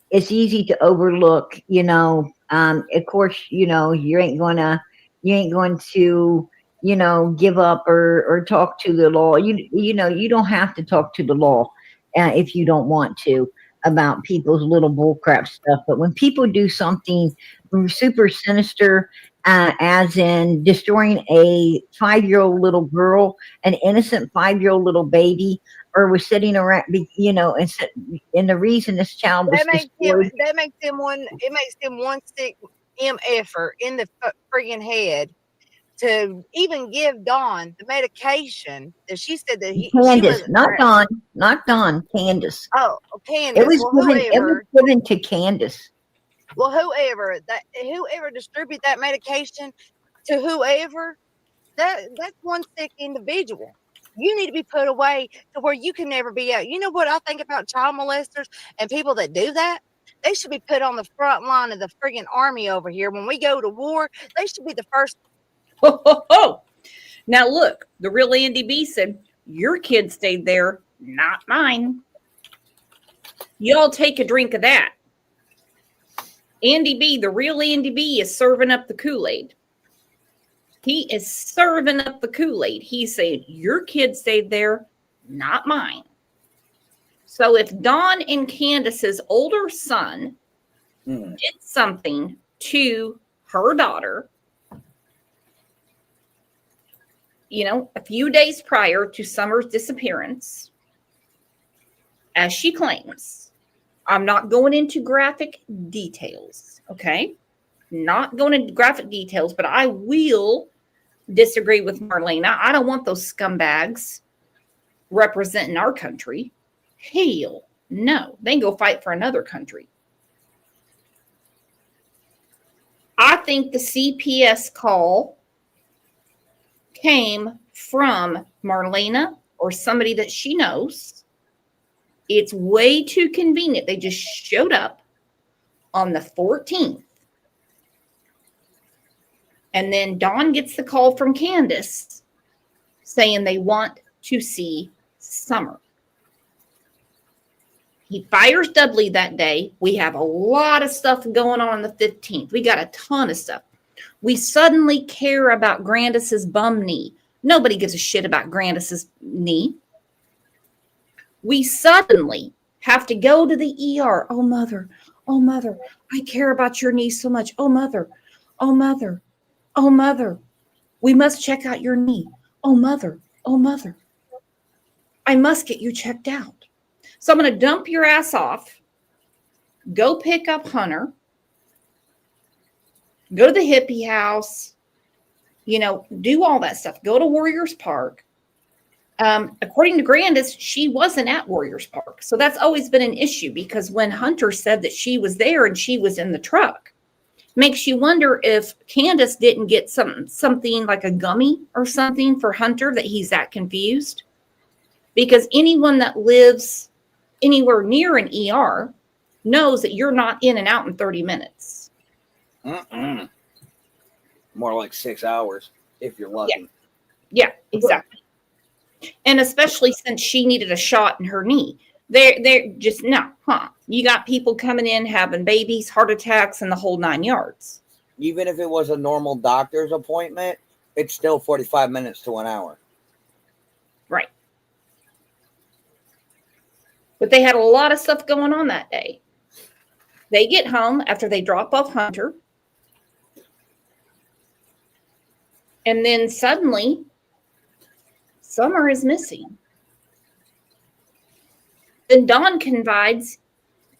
it's easy to overlook, you know. Of course, you know, you ain't going to, you know, give up or talk to the law. You know, you don't have to talk to the law if you don't want to about people's little bullcrap stuff. But when people do something super sinister, as in destroying a 5-year-old little girl, an innocent 5-year-old little baby, or was sitting around, you know, and the reason this child was destroyed. That makes them one. It makes them one sick MFer in the friggin' head to even give Dawn the medication that she said that she Candace, was not Dawn, Candace. Oh, It Candace. was Well, given. It was given to Candace. Well, whoever distribute that medication to whoever, that's one sick individual. You need to be put away to where you can never be out. You know what I think about child molesters and people that do that? They should be put on the front line of the friggin' army over here. When we go to war, they should be the first. Ho, ho, ho. Now look, the real Andy B said, your kid stayed there, not mine. Y'all take a drink of that. Andy B, the real Andy B, is serving up the Kool-Aid. He is serving up the Kool-Aid. He's saying, your kid stayed there, not mine. So if Dawn and Candace's older son did something to her daughter, you know, a few days prior to Summer's disappearance, as she claims, I'm not going into graphic details, okay? Not going into graphic details, but I will disagree with Marlena. I don't want those scumbags representing our country. Hell no. They can go fight for another country. I think the CPS call came from Marlena or somebody that she knows. It's way too convenient. They just showed up on the 14th. And then Dawn gets the call from Candace saying they want to see Summer. He fires Dudley that day. We have a lot of stuff going on the 15th. We got a ton of stuff. We suddenly care about Grandis's bum knee. Nobody gives a shit about Grandis's knee. We suddenly have to go to the ER. Oh, mother, I care about your knee so much. Oh, mother, we must check out your knee. Oh, mother, I must get you checked out. So I'm going to dump your ass off, go pick up Hunter, go to the hippie house, you know, do all that stuff. Go to Warriors Park. According to Grandis, she wasn't at Warriors Park. So that's always been an issue because when Hunter said that she was there and she was in the truck, makes you wonder if Candace didn't get something like a gummy or something for Hunter that he's that confused. Because anyone that lives anywhere near an ER knows that you're not in and out in 30 minutes. More like 6 hours if you're lucky. Yeah, exactly. And especially since she needed a shot in her knee. They're just, no, you got people coming in having babies, heart attacks, and the whole 9 yards. Even if it was a normal doctor's appointment, it's still 45 minutes to an hour. Right. But they had a lot of stuff going on that day. They get home after they drop off Hunter. And then suddenly, Summer is missing. Then Dawn confides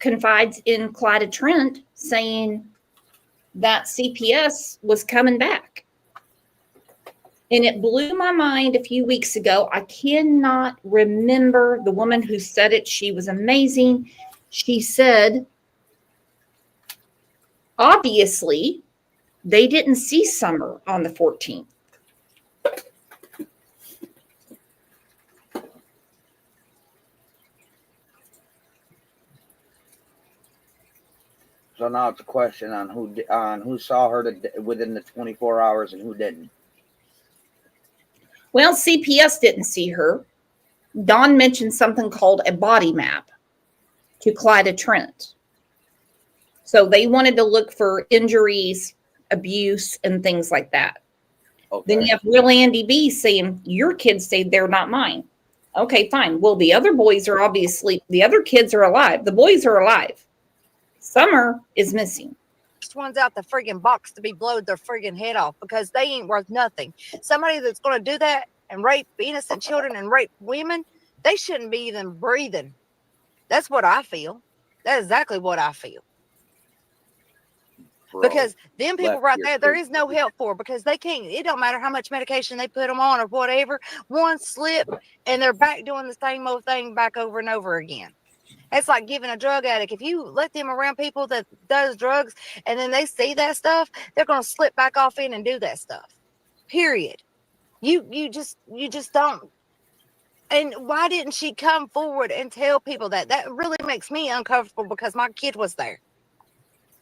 in Clyda Trent saying that CPS was coming back. And it blew my mind a few weeks ago. I cannot remember the woman who said it. She was amazing. She said, obviously, they didn't see Summer on the 14th. So now it's a question on who saw her within the 24 hours and who didn't. Well, CPS didn't see her. Dawn mentioned something called a body map to Clyda Trent. So they wanted to look for injuries, abuse, and things like that. Okay. Then you have Real Andy B saying, your kids stayed there, not mine. Okay, fine. Well, the other boys are obviously, the other kids are alive. The boys are alive. Summer is missing. First ones out the friggin' box to be blowed their friggin' head off because they ain't worth nothing. Somebody that's going to do that and rape innocent children and rape women, they shouldn't be even breathing. That's what I feel. That's exactly what I feel. Bro, because them people right there, there kid. is no help for, because they can't, it don't matter how much medication they put them on or whatever, one slip and they're back doing the same old thing back over and over again. It's like giving a drug addict. If you let them around people that does drugs and then they see that stuff, they're going to slip back off in and do that stuff. Period. You just don't. And why didn't she come forward and tell people that? That really makes me uncomfortable because my kid was there.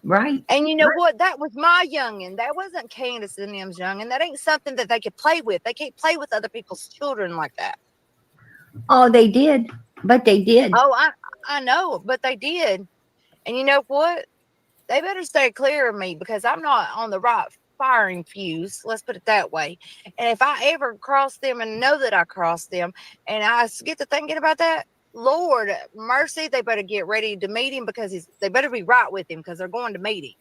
Right. And you know what? That was my youngin'. That wasn't Candace and them's youngin'. That ain't something that they could play with. They can't play with other people's children like that. Oh, they did. But they did. Oh, I know, but they did. And you know what? They better stay clear of me because I'm not on the right firing fuse. Let's put it that way. And if I ever cross them and know that I crossed them and I get to thinking about that, Lord mercy, they better get ready to meet him because they better be right with him because they're going to meet him.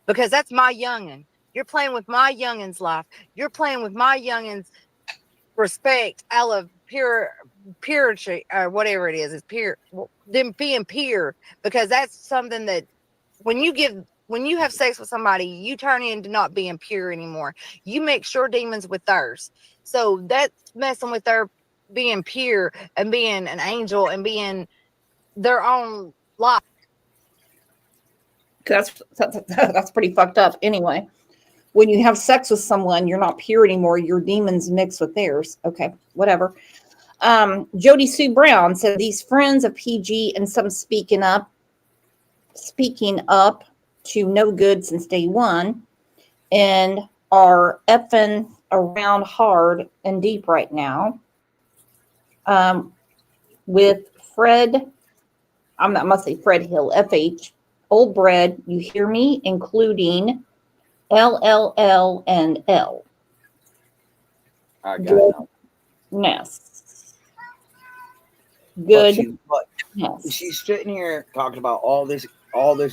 Because that's my youngin'. You're playing with my youngin's life. You're playing with my youngin's respect, out of purity or whatever it is. It's pure, them being pure, because that's something that when you have sex with somebody, you turn into not being pure anymore. You mix your demons with theirs. So that's messing with their being pure and being an angel and being their own life. That's pretty fucked up. Anyway, when you have sex with someone, you're not pure anymore. Your demons mix with theirs. Okay, whatever. Jody Sue Brown said these friends of PG and some speaking up to no good since day one and are effing around hard and deep right now. With Fred, I must say Fred Hill, FH, Old Bread, you hear me, including LLL and L. I got it. Yes. Good. She's sitting here talking about all this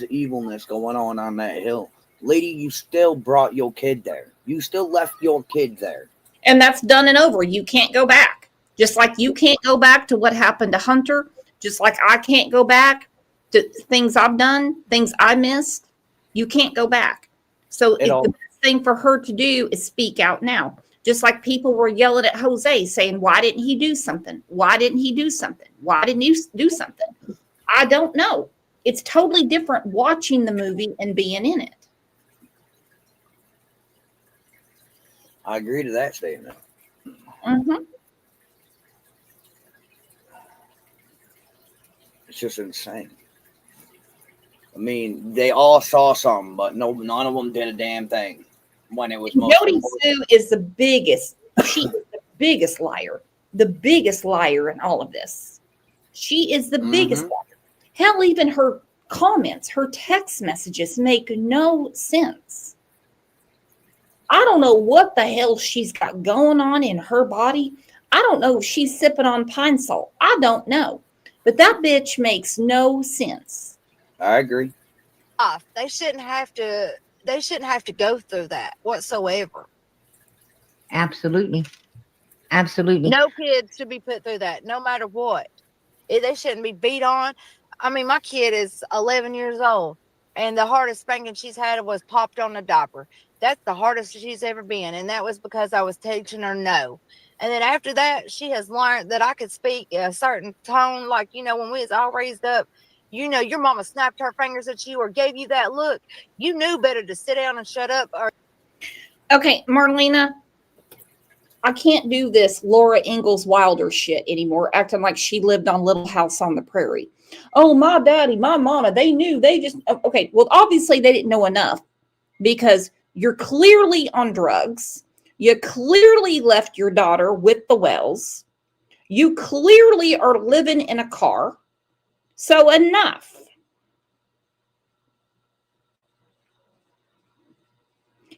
evilness going on that hill. Lady, you still brought your kid there. You still left your kid there. And that's done and over. You can't go back. Just like you can't go back to what happened to Hunter. Just like I can't go back to things I've done, things I missed. You can't go back. So the best thing for her to do is speak out now. Just like people were yelling at Jose saying, why didn't he do something? Why didn't he do something? Why didn't you do something? I don't know. It's totally different watching the movie and being in it. I agree to that statement. Mm-hmm. It's just insane. I mean, they all saw something, but none of them did a damn thing when it was. Jody Sue is the biggest. She is the biggest liar. The biggest liar in all of this. She is the biggest liar. Hell, even her comments, her text messages make no sense. I don't know what the hell she's got going on in her body. I don't know if she's sipping on pine salt. I don't know. But that bitch makes no sense. I agree. They shouldn't have to go through that whatsoever. Absolutely. Absolutely. No kids should be put through that, no matter what. They shouldn't be beat on. I mean, my kid is 11 years old, and the hardest spanking she's had was popped on a diaper. That's the hardest she's ever been, and that was because I was teaching her no. And then after that, she has learned that I could speak a certain tone, like, you know, when we was all raised up, you know, your mama snapped her fingers at you or gave you that look, you knew better to sit down and shut up. Okay, Marlena, I can't do this Laura Ingalls Wilder shit anymore, acting like she lived on Little House on the Prairie. Oh, my daddy, my mama, they knew. They just, okay, well, obviously they didn't know enough because you're clearly on drugs. You clearly left your daughter with the Wells. You clearly are living in a car. So enough.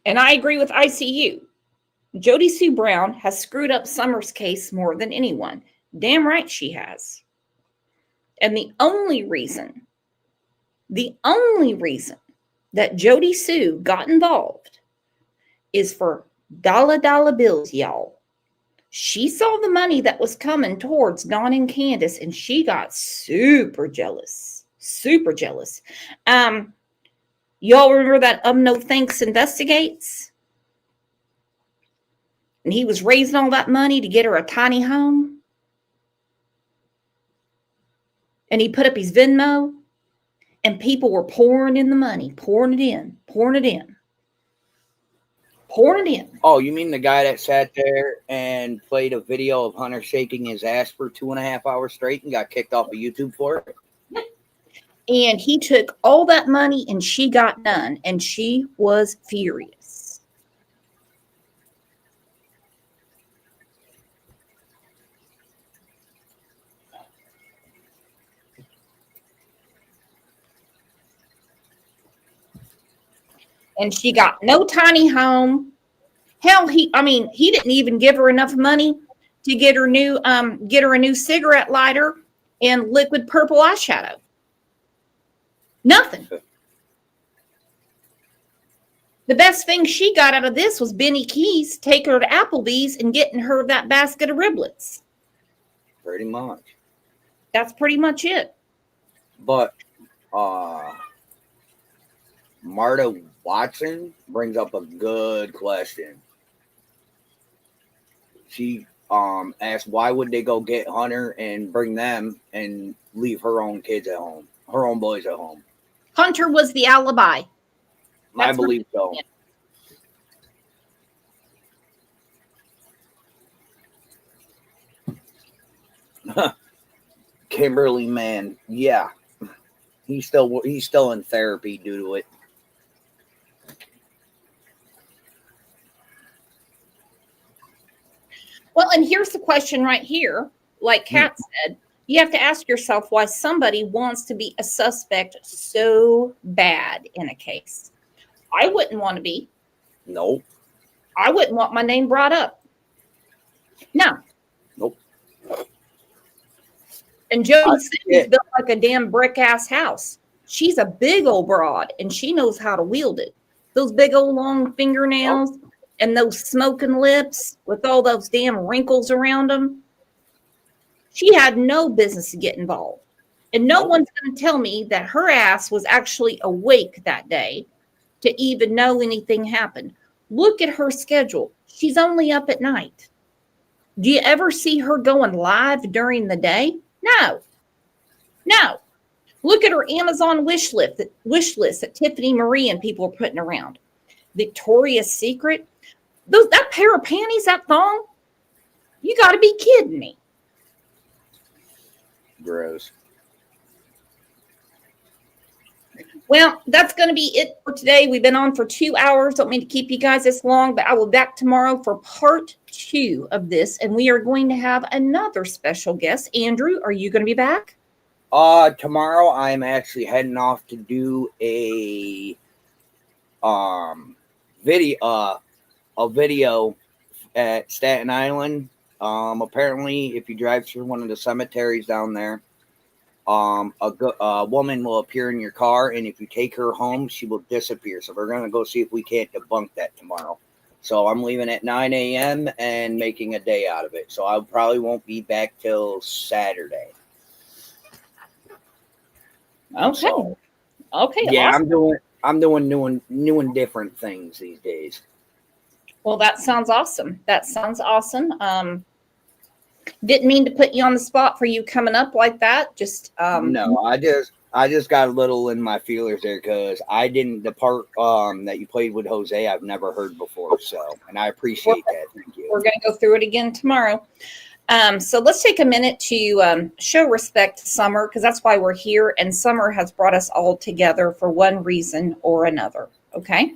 And I agree with ICU. Jody Sue Brown has screwed up Summer's case more than anyone. Damn right she has. And the only reason that Jody Sue got involved is for dollar bills, y'all. She saw the money that was coming towards Dawn and Candace, and she got super jealous. Super jealous. Y'all remember that No Thanks Investigates? And he was raising all that money to get her a tiny home. And he put up his Venmo, and people were pouring in the money, pouring it in. Oh, you mean the guy that sat there and played a video of Hunter shaking his ass for 2.5 hours straight and got kicked off of YouTube for it? And he took all that money and she got none, and she was furious. And she got no tiny home. Hell, he didn't even give her enough money to get her a new cigarette lighter and liquid purple eyeshadow. Nothing. The best thing she got out of this was Benny Keys taking her to Applebee's and getting her that basket of riblets. Pretty much. That's pretty much it. But Marta Watson brings up a good question. She asked why would they go get Hunter and bring them and leave her own kids at home, her own boys at home. Hunter was the alibi. I believe so. Kimberly, man, yeah, he's still in therapy due to it. Well, and here's the question right here. Like Kat said, you have to ask yourself why somebody wants to be a suspect so bad in a case. I wouldn't want to be. Nope. I wouldn't want my name brought up. No. Nope. And Jody Simmons built like a damn brick ass house. She's a big old broad and she knows how to wield it. Those big old long fingernails and those smoking lips with all those damn wrinkles around them. She had no business to get involved. And no one's going to tell me that her ass was actually awake that day to even know anything happened. Look at her schedule. She's only up at night. Do you ever see her going live during the day? No. Look at her Amazon wish list that Tiffany Marie and people are putting around. Victoria's Secret. That pair of panties, that thong. You got to be kidding me. Gross. Well, that's going to be it for today. We've been on for 2 hours. Don't mean to keep you guys this long, but I will be back tomorrow for part 2 of this. And we are going to have another special guest. Andrew, are you going to be back? Tomorrow I'm actually heading off to do a video at Staten Island. Apparently, if you drive through one of the cemeteries down there, a woman will appear in your car, and if you take her home, she will disappear. So we're gonna go see if we can't debunk that tomorrow. So I'm leaving at 9 a.m. and making a day out of it. So I probably won't be back till Saturday. Okay. So, okay. Yeah, Awesome. I'm doing new and different things these days. Well, that sounds awesome. Didn't mean to put you on the spot for you coming up like that. Just No, I just got a little in my feelers there because the part that you played with Jose I've never heard before. So, and I appreciate that. Thank you. We're going to go through it again tomorrow. So let's take a minute to show respect to Summer, because that's why we're here. And Summer has brought us all together for one reason or another. Okay.